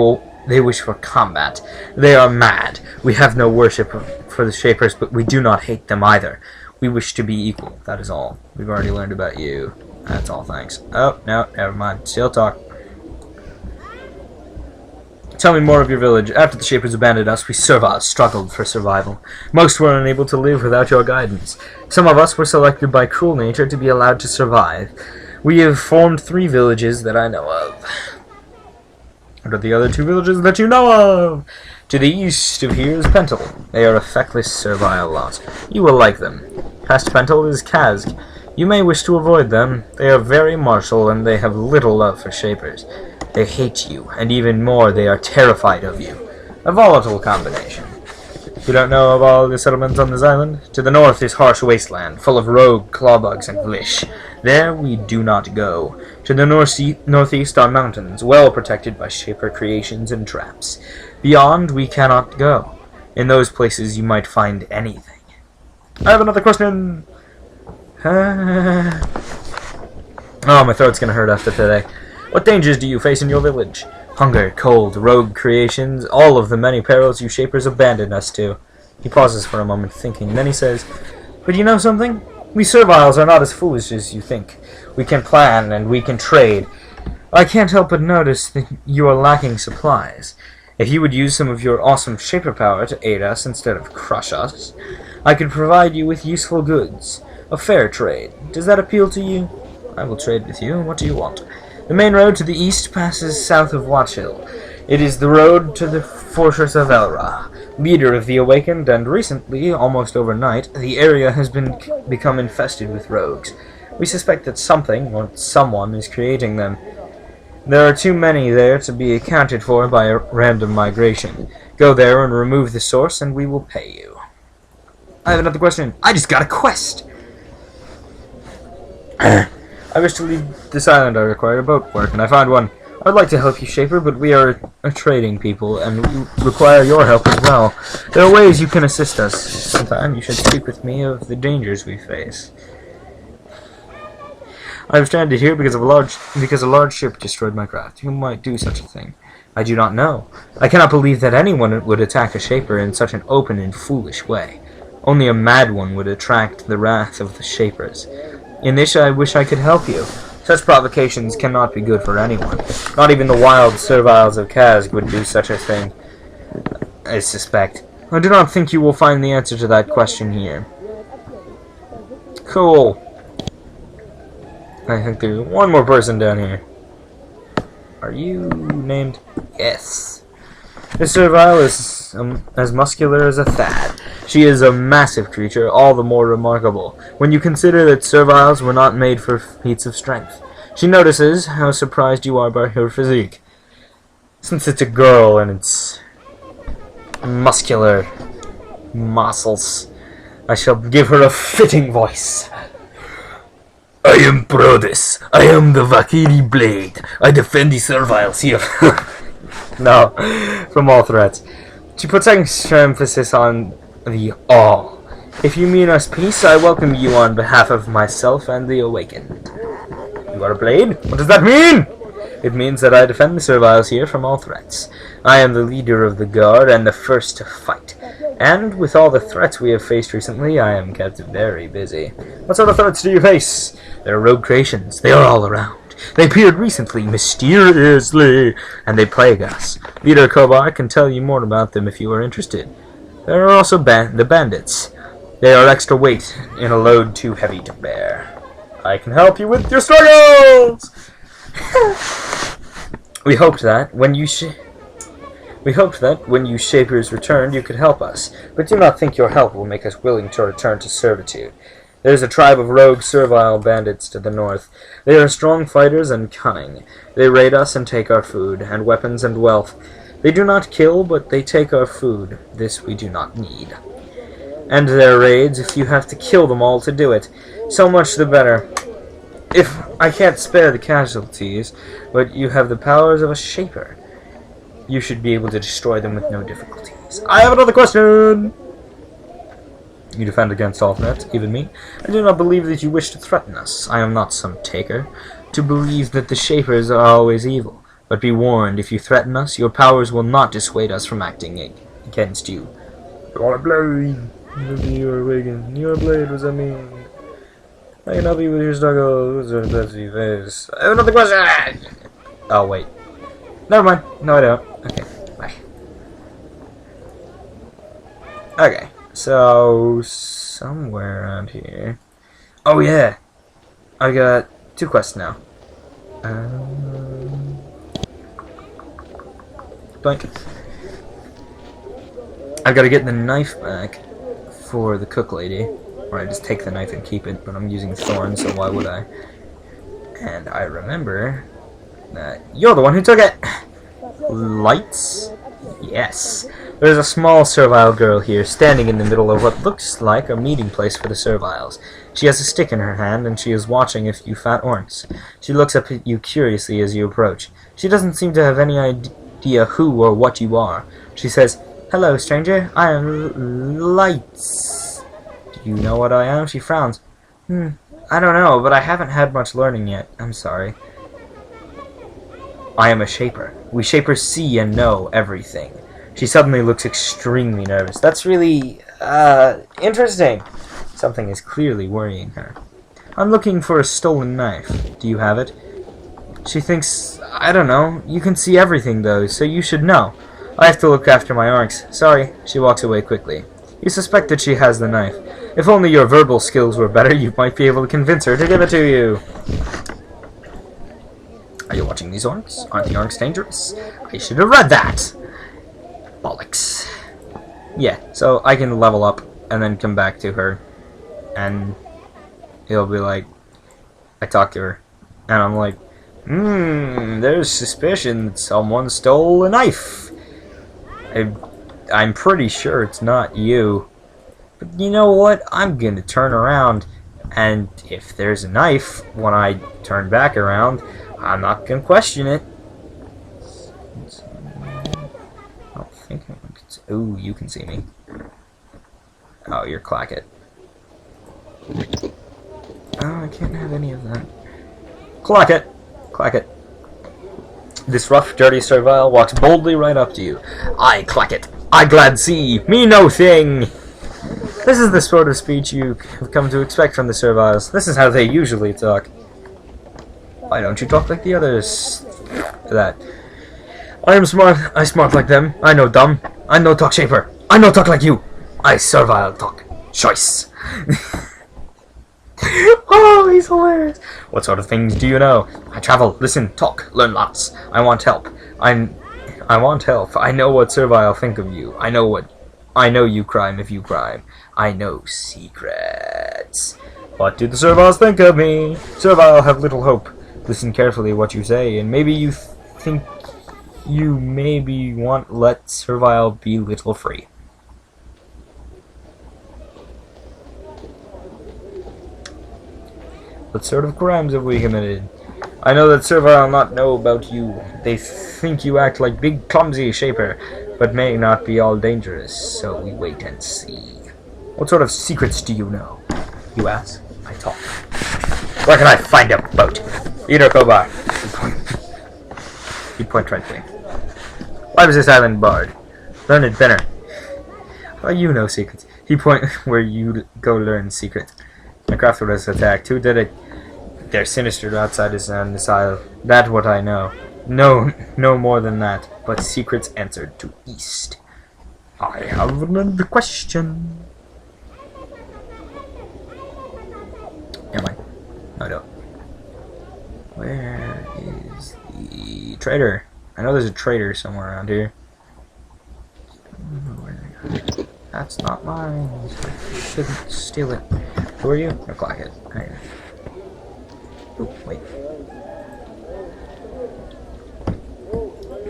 wish for combat. They are mad. We have no worship for the Shapers, but we do not hate them either. We wish to be equal. That is all. We've already learned about you. That's all, thanks. Oh, no, never mind. Still talk. Tell me more of your village. After the Shapers abandoned us, we Serviles struggled for survival. Most were unable to live without your guidance. Some of us were selected by cruel nature to be allowed to survive. We have formed 3 villages that I know of. What are the other two villages that you know of? To the east of here is Pentel. They are a feckless, servile lot. You will like them. Past Pentel is Kazg. You may wish to avoid them. They are very martial, and they have little love for Shapers. They hate you, and even more, they are terrified of you. A volatile combination. You don't know of all the settlements on this island? To the north is harsh wasteland, full of rogue, clawbugs, and vlish. There we do not go. To the northeast are mountains, well protected by Shaper creations and traps. Beyond, we cannot go. In those places you might find anything. I have another question! Oh, my throat's gonna hurt after today. What dangers do you face in your village? Hunger, cold, rogue creations, all of the many perils you Shapers abandoned us to. He pauses for a moment, thinking. Then he says, But you know something? We Serviles are not as foolish as you think. We can plan, and we can trade. I can't help but notice that you are lacking supplies. If you would use some of your awesome Shaper power to aid us instead of crush us, I could provide you with useful goods. A fair trade. Does that appeal to you? I will trade with you. What do you want? The main road to the east passes south of Watch Hill. It is the road to the fortress of Elra, leader of the Awakened, and recently, almost overnight, the area has become infested with rogues. We suspect that something, or someone, is creating them. There are too many there to be accounted for by a random migration. Go there and remove the source, and we will pay you. I have another question. I just got a quest! I wish to leave this island. I require a boat work, and I found one. I would like to help you, Shaper, but we are a trading people, and we require your help as well. There are ways you can assist us. Sometime you should speak with me of the dangers we face. I have stranded here because a large ship destroyed my craft. Who might do such a thing? I do not know. I cannot believe that anyone would attack a Shaper in such an open and foolish way. Only a mad one would attract the wrath of the Shapers. In this I wish I could help you. Such provocations cannot be good for anyone. Not even the wild Serviles of Kazg would do such a thing, I suspect. I do not think you will find the answer to that question here. Cool. I think there's one more person down here. Are you named? Yes. This Servile is as muscular as a Thad. She is a massive creature, all the more remarkable, when you consider that Serviles were not made for feats of strength. She notices how surprised you are by her physique. Since it's a girl and it's muscular muscles, I shall give her a fitting voice. I am Brodus. I am the Valkyrie Blade. I defend the Serviles here. No, from all threats. She puts extra emphasis on the all. If you mean us peace, I welcome you on behalf of myself and the Awakened. You are a blade? What does that mean? It means that I defend the Serviles here from all threats. I am the leader of the guard and the first to fight. And with all the threats we have faced recently, I am kept very busy. What sort of threats do you face? There are rogue creations. They are all around. They appeared recently, mysteriously, and they plague us. Leader Kobar can tell you more about them if you are interested. There are also the bandits. They are extra weight in a load too heavy to bear. I can help you with your struggles! We hoped that when you Shapers returned, you could help us, but do not think your help will make us willing to return to servitude. There is a tribe of rogue servile bandits to the north. They are strong fighters and cunning. They raid us and take our food, and weapons and wealth. They do not kill, but they take our food. This we do not need. End their raids if you have to kill them all to do it. So much the better. If I can't spare the casualties, but you have the powers of a Shaper, you should be able to destroy them with no difficulties. I have another question! You defend against all threats, even me. I do not believe that you wish to threaten us. I am not some taker. To believe that the Shapers are always evil. But be warned, if you threaten us, your powers will not dissuade us from acting against you. You are a blade. You are Awakened. You are a blade, what does that mean? I can help you with your struggles. I have another question! Oh, wait. Never mind. No, I don't. Okay, bye. Okay. So, somewhere around here. Oh, yeah! I got 2 quests now. doink. I gotta get the knife back for the cook lady. Or I just take the knife and keep it, but I'm using thorns, so why would I? And I remember that you're the one who took it! Lights? Yes. There's a small servile girl here, standing in the middle of what looks like a meeting place for the serviles. She has a stick in her hand, and she is watching a few fat orcs. She looks up at you curiously as you approach. She doesn't seem to have any idea who or what you are. She says, "Hello, stranger. I am Lights. Do you know what I am?" She frowns. I don't know, but I haven't had much learning yet. I'm sorry. I am a Shaper. We Shapers see and know everything. She suddenly looks extremely nervous. That's really, interesting. Something is clearly worrying her. I'm looking for a stolen knife. Do you have it? She thinks, I don't know. You can see everything, though, so you should know. I have to look after my orcs. Sorry. She walks away quickly. You suspect that she has the knife. If only your verbal skills were better, you might be able to convince her to give it to you. Are you watching these orcs? Aren't the orcs dangerous? I should have read that! Bollocks. Yeah, so I can level up and then come back to her. And it'll be like, I talk to her. And I'm like, there's suspicion that someone stole a knife. I'm pretty sure it's not you. But you know what? I'm gonna turn around. And if there's a knife when I turn back around, I'm not gonna question it. I don't think I can see. Ooh, you can see me. Oh, you're Clackett. Oh, I can't have any of that. Clackett! Clackett. This rough, dirty servile walks boldly right up to you. I Clackett. I glad see. Me no thing. This is the sort of speech you have come to expect from the serviles. This is how they usually talk. Why don't you talk like the others? That. I am smart. I smart like them. I know dumb. I know talk Shaper. I know talk like you. I servile talk. Choice. Oh, he's hilarious. What sort of things do you know? I travel, listen, talk, learn lots. I want help. I want help. I know what servile think of you. I know you crime if you crime. I know secrets. What do the serviles think of me? Servile have little hope. Listen carefully what you say, and maybe you think you maybe want let servile be little free. What sort of crimes have we committed? I know that servile not know about you. They think you act like big clumsy Shaper, but may not be all dangerous, so we wait and see. What sort of secrets do you know? You ask. I talk. Where can I find a boat? Either go by. You point tranquilly. Why was this island barred? Learned Benner. Oh, you know secrets. He point where you go learn secrets. My craft was attacked. Who did it? They're sinister outsiders on this isle. That's what I know. No more than that. But secrets answered to east. I have another question. Am I? No, I don't. Where is the trader? I know there's a trader somewhere around here. That's not mine. I shouldn't steal it. Who are you? No, Clackett. Okay. Ooh, wait.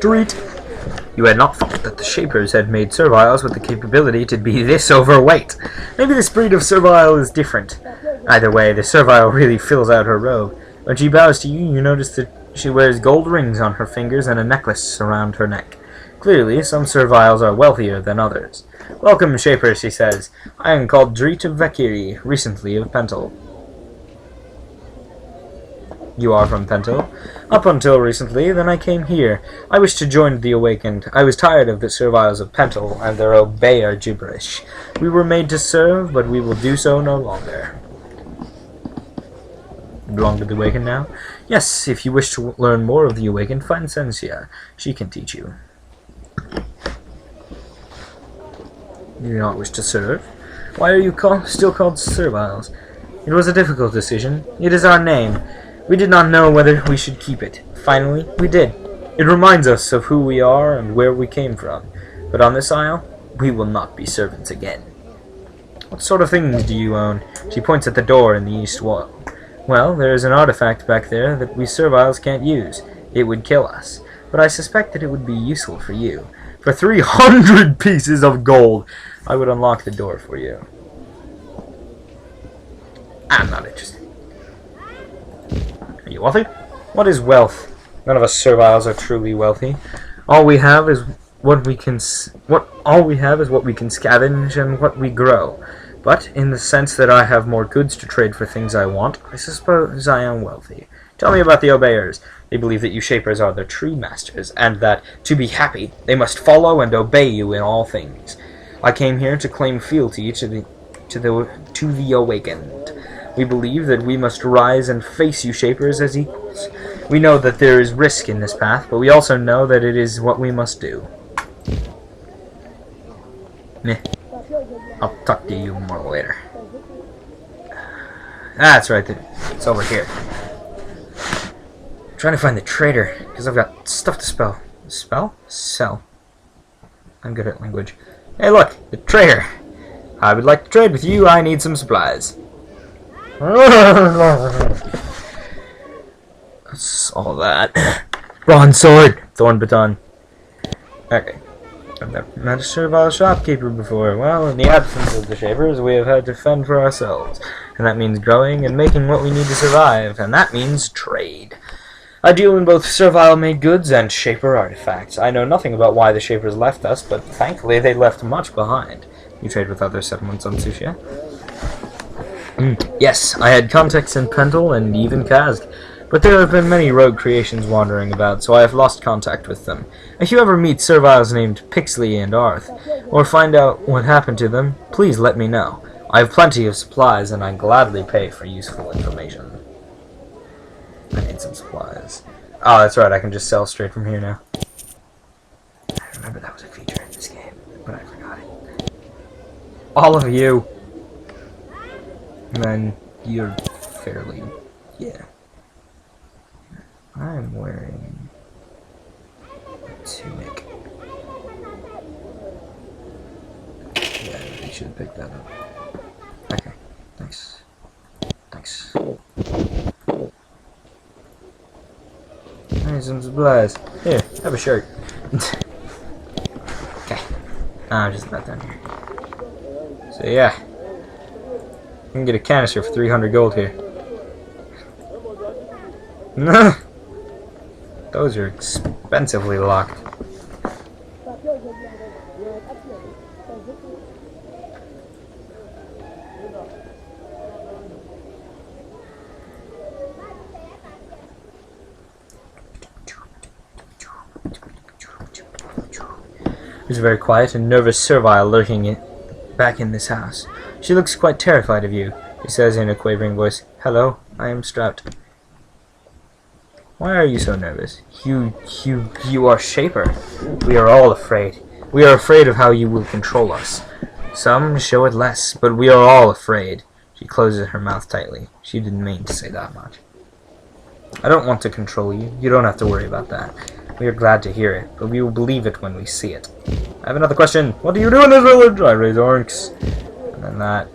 Treat! You had not thought that the Shapers had made serviles with the capability to be this overweight. Maybe this breed of servile is different. Either way, the servile really fills out her robe. When she bows to you, you notice that she wears gold rings on her fingers and a necklace around her neck. Clearly, some serviles are wealthier than others. Welcome, Shaper, she says. I am called Dreet of Vakiri, recently of Pentel. You are from Pentel? Up until recently, then I came here. I wish to join the Awakened. I was tired of the serviles of Pentel and their obeyer gibberish. We were made to serve, but we will do so no longer. You belong to the Awakened now? Yes, if you wish to learn more of the Awakened, find Sensia. She can teach you. You do not wish to serve? Why are you still called serviles? It was a difficult decision. It is our name. We did not know whether we should keep it. Finally, we did. It reminds us of who we are and where we came from. But on this isle, we will not be servants again. What sort of things do you own? She points at the door in the east wall. Well, there is an artifact back there that we serviles can't use. It would kill us. But I suspect that it would be useful for you. For 300 pieces of gold, I would unlock the door for you. I'm not interested. Are you wealthy? What is wealth? None of us serviles are truly wealthy. All we have is what we can scavenge and what we grow. But in the sense that I have more goods to trade for things I want, I suppose I am wealthy. Tell me about the Obeyers. They believe that you Shapers are their true masters, and that, to be happy, they must follow and obey you in all things. I came here to claim fealty to the awakened. We believe that we must rise and face you Shapers as equals. We know that there is risk in this path, but we also know that it is what we must do. Meh. I'll talk to you more later. That's right there. It's over here. I'm trying to find the trader, because I've got stuff to spell. Spell? Sell. I'm good at language. Hey look, the trader. I would like to trade with you. I need some supplies. That's all that. Bronze sword! Thorn baton. Okay. I've never met a servile shopkeeper before. Well, in the absence of the Shapers, we have had to fend for ourselves. And that means growing and making what we need to survive. And that means trade. I deal in both servile-made goods and Shaper artifacts. I know nothing about why the Shapers left us, but thankfully they left much behind. You trade with other settlements on Sushia? Yes, I had contacts in Pendle and even Kazg, but there have been many rogue creations wandering about, so I have lost contact with them. If you ever meet serviles named Pixley and Arth, or find out what happened to them, please let me know. I have plenty of supplies, and I gladly pay for useful information. I need some supplies. Oh, that's right, I can just sell straight from here now. I remember that was a feature in this game, but I forgot it. All of you! And then you're fairly... yeah. I'm wearing a tunic. Yeah, I should have picked that up. Okay, thanks. Thanks. I need some supplies. Here, have a shirt. Okay. I'm just about done here. So yeah. You can get a canister for 300 gold here. Those are expensively locked. There's a very quiet and nervous servile lurking back in this house. She looks quite terrified of you. She says in a quavering voice, "Hello, I am Strout." Why are you so nervous? You are Shaper. We are all afraid. We are afraid of how you will control us. Some show it less, but we are all afraid. She closes her mouth tightly. She didn't mean to say that much. I don't want to control you. You don't have to worry about that. We are glad to hear it, but we will believe it when we see it. I have another question. What do you do in this village? I raise orcs. And then that.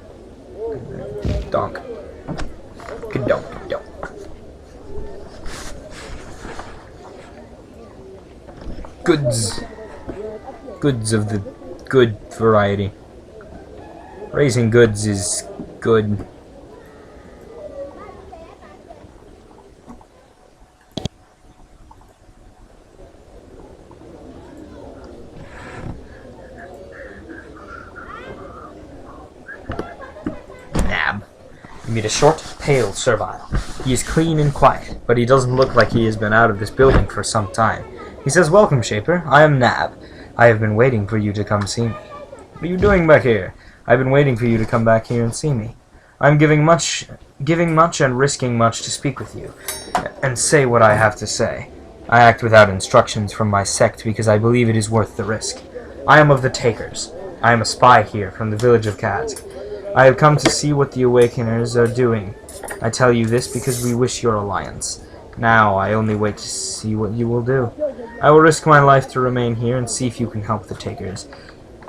And then donk. Kadonk, donk. Goods. Goods of the good variety. Raising goods is good. You meet a short, pale servile. He is clean and quiet, but he doesn't look like he has been out of this building for some time. He says, "Welcome, Shaper. I am Nab. I have been waiting for you to come see me." "What are you doing back here?" "I've been waiting for you to come back here and see me. I'm giving much and risking much to speak with you, and say what I have to say. I act without instructions from my sect because I believe it is worth the risk. I am of the Takers. I am a spy here from the village of Kazg. I have come to see what the Awakeners are doing. I tell you this because we wish your alliance. Now I only wait to see what you will do. I will risk my life to remain here and see if you can help the Takers.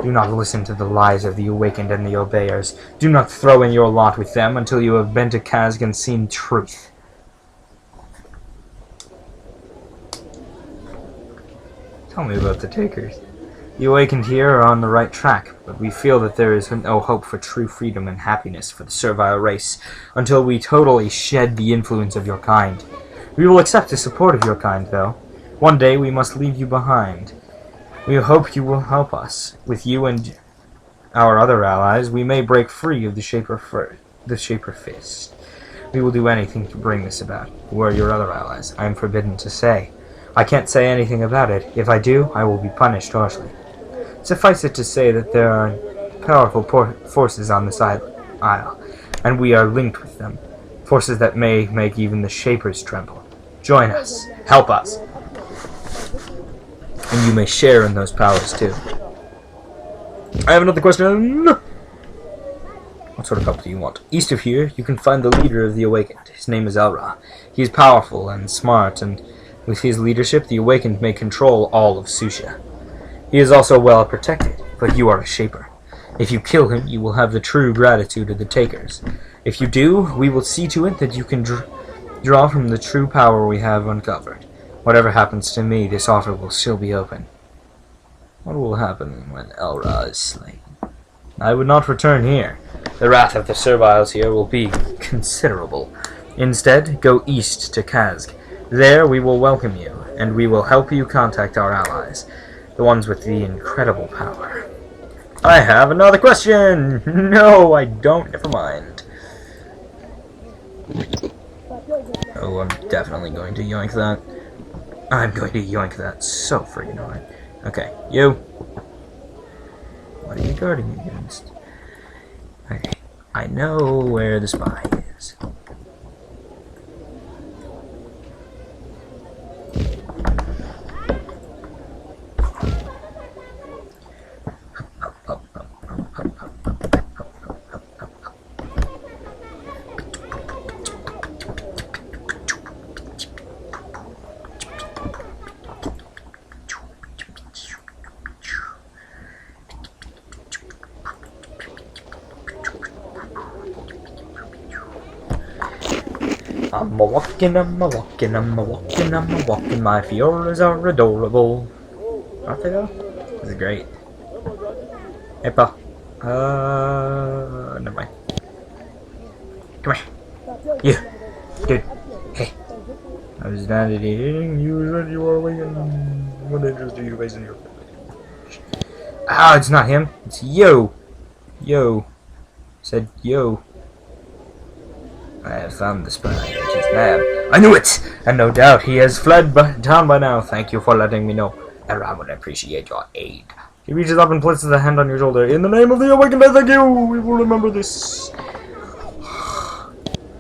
Do not listen to the lies of the Awakened and the Obeyers. Do not throw in your lot with them until you have been to Kazg and seen truth. Tell me about the Takers. The Awakened here are on the right track, but we feel that there is no hope for true freedom and happiness for the servile race until we totally shed the influence of your kind. We will accept the support of your kind, though. One day we must leave you behind. We hope you will help us. With you and our other allies, we may break free of the Shaper Fist. We will do anything to bring this about. Who are your other allies? I am forbidden to say. I can't say anything about it. If I do, I will be punished harshly. Suffice it to say that there are powerful forces on this isle, and we are linked with them. Forces that may make even the Shapers tremble. Join us. Help us. And you may share in those powers, too. I have another question. What sort of help do you want? East of here, you can find the leader of the Awakened. His name is Elra. He is powerful and smart, and with his leadership, the Awakened may control all of Susha. He is also well protected, but you are a Shaper. If you kill him, you will have the true gratitude of the Takers. If you do, we will see to it that you can draw from the true power we have uncovered. Whatever happens to me, this offer will still be open. What will happen when Elra is slain? I would not return here. The wrath of the Serviles here will be considerable. Instead, go east to Kazg. There we will welcome you, and we will help you contact our allies, the ones with the incredible power. I have another question! No, I don't. Never mind. Oh, I'm definitely going to yoink that. I'm going to yoink that so freaking hard. Okay, you. What are you guarding against? Okay, I know where the spy is. I'm a-walking, my Fioras are adorable. Aren't they though? This is great. Hey, pal. Never mind. Come here. You. Dude. Hey. I was not eating. You said you were awakened. What interest do you face in your... Ah, it's not him. It's yo. Yo. Said yo. I have found the spy, which is Nab. I knew it! And no doubt he has fled down by now. Thank you for letting me know. And I would appreciate your aid. He reaches up and places a hand on your shoulder. In the name of the Awakened, I thank you! We will remember this.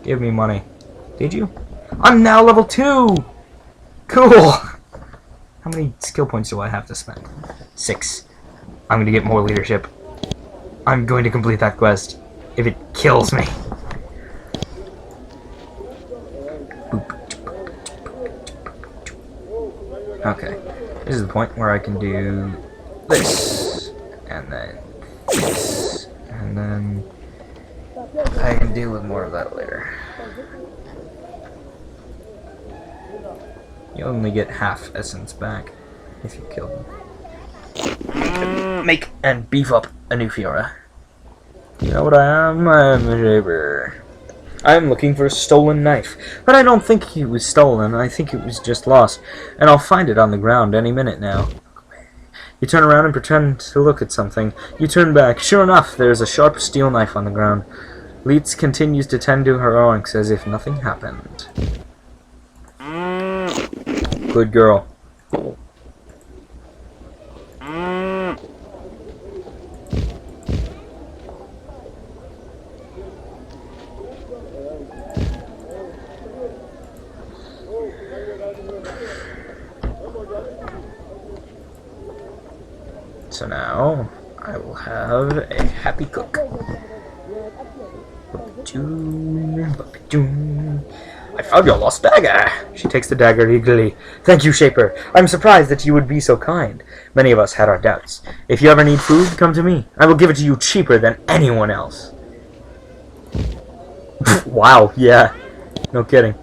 Give me money. Did you? I'm now level 2! Cool! How many skill points do I have to spend? 6. I'm going to get more leadership. I'm going to complete that quest. If it kills me. Okay, this is the point where I can do this, and then this, and then I can deal with more of that later. You only get half essence back if you kill them. Make and beef up a new Fiora. You know what I am? I'm a Shaper. I'm looking for a stolen knife, but I don't think it was stolen. I think it was just lost, and I'll find it on the ground any minute now. You turn around and pretend to look at something. You turn back. Sure enough, there's a sharp steel knife on the ground. Leetz continues to tend to her oryx as if nothing happened. Good girl. So now, I will have a happy cook. I I found your lost dagger. She takes the dagger eagerly. Thank you, Shaper. I'm surprised that you would be so kind. Many of us had our doubts. If you ever need food, come to me. I will give it to you cheaper than anyone else. Wow, yeah. No kidding.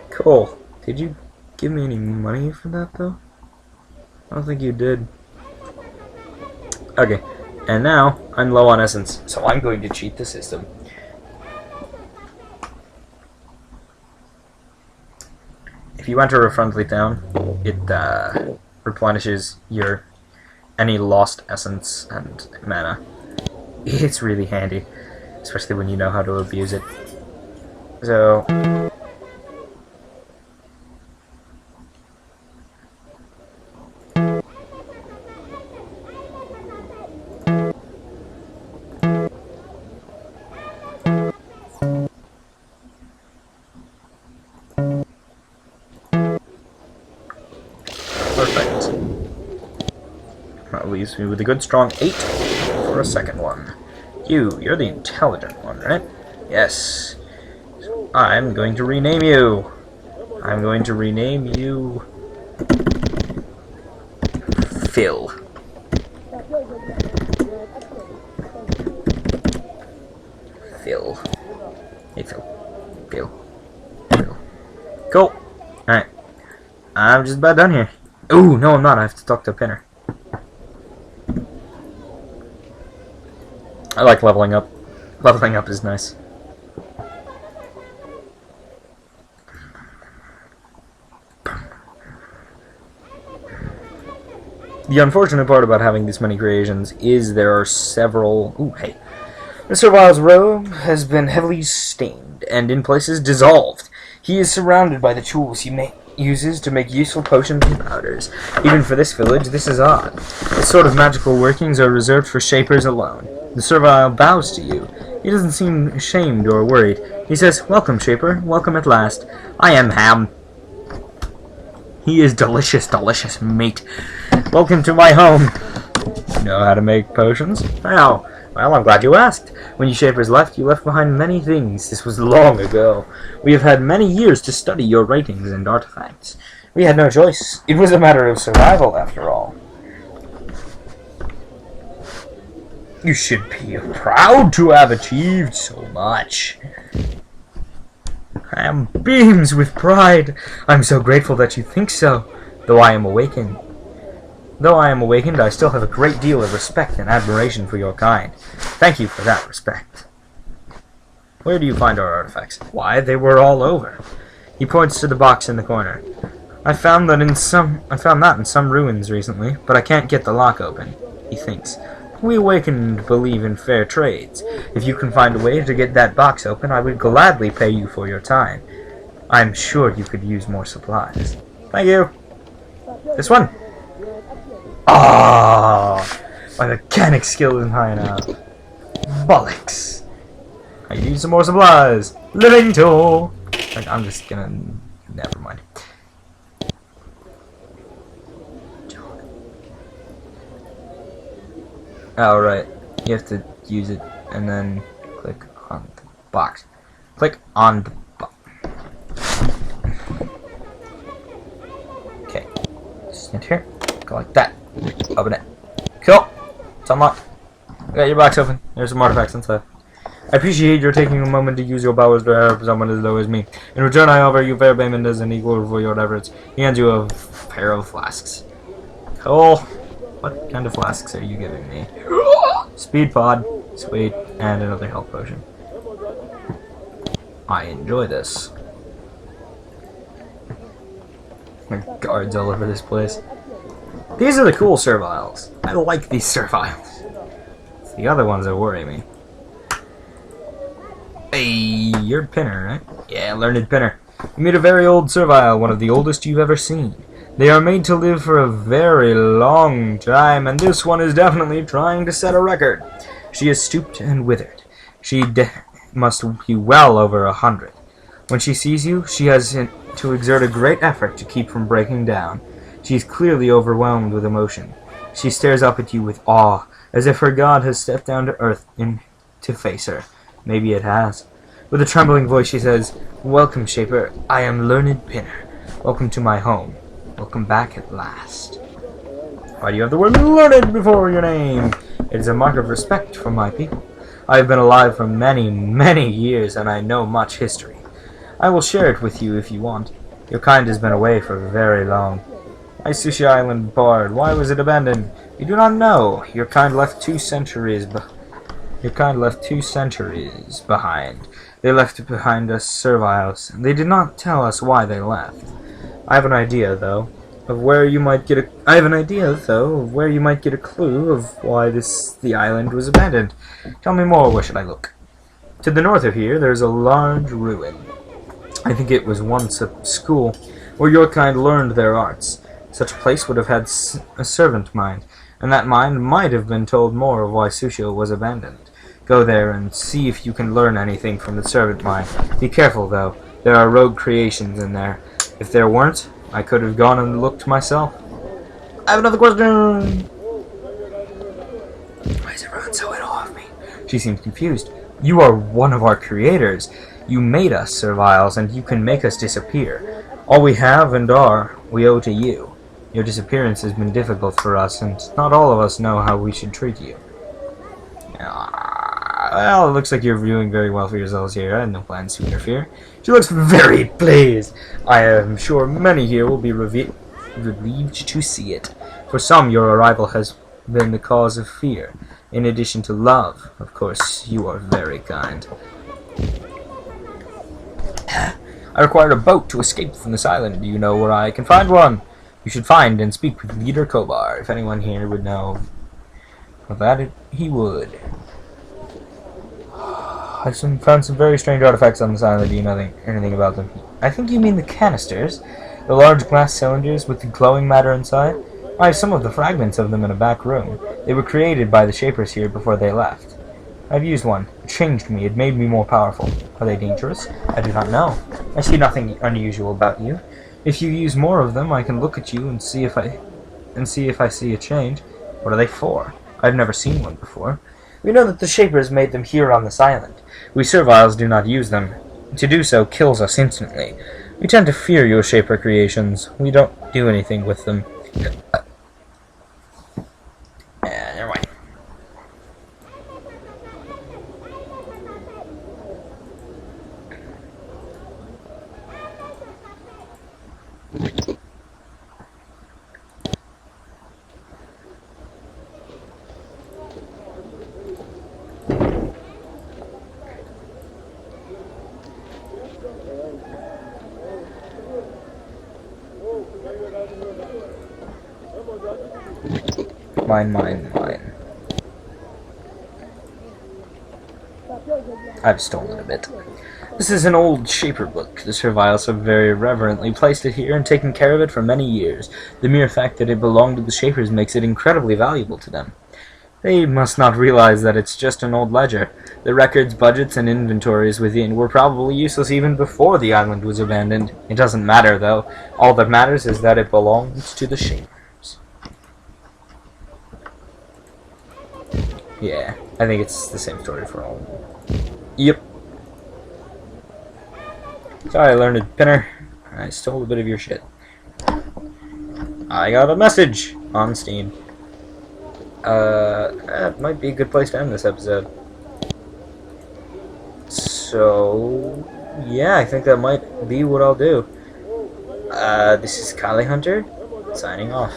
Cool. Did you give me any money for that, though? I don't think you did. Okay. And now, I'm low on essence, so I'm going to cheat the system. If you enter a friendly town, it replenishes your any lost essence and mana. It's really handy, especially when you know how to abuse it. So perfect. That leaves me with a good strong 8 for a second one. You're the intelligent one, right? Yes. So I'm going to rename you. I'm going to rename you Phil. Phil. Hey, Phil. Phil. Cool. Alright. I'm just about done here. Ooh, no, I'm not. I have to talk to a pinner. I like leveling up. Leveling up is nice. The unfortunate part about having this many creations is there are several... Ooh, hey. Mr. Wile's robe has been heavily stained and in places dissolved. He is surrounded by the tools he uses to make useful potions and powders. Even for this village, this is odd. This sort of magical workings are reserved for Shapers alone. The servile bows to you. He doesn't seem ashamed or worried. He says, "Welcome, Shaper. Welcome at last. I am Ham. He is delicious, delicious meat. Welcome to my home." Know how to make potions? How? Well, I'm glad you asked. When you Shapers left, you left behind many things. This was long ago. We have had many years to study your writings and artifacts. We had no choice. It was a matter of survival, after all. You should be proud to have achieved so much. Ham beams with pride. I'm so grateful that you think so, though I am awakened. Though I am awakened, I still have a great deal of respect and admiration for your kind. Thank you for that respect. Where do you find our artifacts? Why, they were all over. He points to the box in the corner. I found that in some ruins recently, but I can't get the lock open. He thinks. We awakened believe in fair trades. If you can find a way to get that box open, I would gladly pay you for your time. I'm sure you could use more supplies. Thank you. This one. Ah, my mechanic skill isn't high enough. Bollocks. I need some more supplies. Living tool. I'm just gonna... Never mind. Oh, right. You have to use it and then click on the box. Click on the box. Okay. Stand here. Go like that. Open it. Cool. It's unlocked. Got your box open. There's some artifacts inside. I appreciate your taking a moment to use your powers to help someone as low as me. In return, I offer you fair payment as an equal for your efforts. He hands you a pair of flasks. Cool. What kind of flasks are you giving me? Speed pod. Sweet. And another health potion. I enjoy this. There are guards all over this place. These are the cool serviles. I like these serviles. It's the other ones that worry me. Hey, you're a pinner, right? Yeah, learned pinner. You meet a very old servile, one of the oldest you've ever seen. They are made to live for a very long time, and this one is definitely trying to set a record. She is stooped and withered. She must be well over 100. When she sees you, she has to exert a great effort to keep from breaking down. She is clearly overwhelmed with emotion. She stares up at you with awe, as if her god has stepped down to earth to face her. Maybe it has. With a trembling voice she says, "Welcome, Shaper. I am Learned Pinner. Welcome to my home. Welcome back at last." Why do you have the word learned before your name? It is a mark of respect for my people. I have been alive for many, many years, and I know much history. I will share it with you if you want. Your kind has been away for very long. My Sushi Island bard, why was it abandoned? You do not know. Your kind left 2 centuries behind. They left behind us serviles. They did not tell us why they left. I have an idea, though, of where you might get a clue of why the island was abandoned. Tell me more. Where should I look? To the north of here, there is a large ruin. I think it was once a school where your kind learned their arts. Such a place would have had a servant mind, and that mind might have been told more of why Sushio was abandoned. Go there and see if you can learn anything from the servant mind. Be careful, though. There are rogue creations in there. If there weren't, I could have gone and looked myself. I have another question! Why is everyone so in awe of me? She seems confused. You are one of our creators. You made us serviles, and you can make us disappear. All we have and are, we owe to you. Your disappearance has been difficult for us, and not all of us know how we should treat you. Well, it looks like you're doing very well for yourselves here. I had no plans to interfere. She looks very pleased. I am sure many here will be relieved to see it. For some, your arrival has been the cause of fear. In addition to love, of course, you are very kind. I require a boat to escape from this island. Do you know where I can find one? You should find and speak with Leader Kobar. If anyone here would know of that, he would. I found some very strange artifacts on this island. Do you know anything about them? I think you mean the canisters. The large glass cylinders with the glowing matter inside. I have some of the fragments of them in a back room. They were created by the Shapers here before they left. I've used one. It changed me. It made me more powerful. Are they dangerous? I do not know. I see nothing unusual about you. If you use more of them, I can look at you and see if I see a change. What are they for? I've never seen one before. We know that the Shapers made them here on this island. We serviles do not use them. To do so kills us instantly. We tend to fear your Shaper creations. We don't do anything with them. Never mind. Mine. I've stolen a bit. This is an old Shaper book. The serviles have very reverently placed it here and taken care of it for many years. The mere fact that it belonged to the Shapers makes it incredibly valuable to them. They must not realize that it's just an old ledger. The records, budgets, and inventories within were probably useless even before the island was abandoned. It doesn't matter, though. All that matters is that it belongs to the Shapers. Yeah, I think it's the same story for all of them. Yep. Sorry, Learned Pinner. I stole a bit of your shit. I got a message on Steam. That might be a good place to end this episode. So, yeah, I think that might be what I'll do. This is Kalihunter, signing off.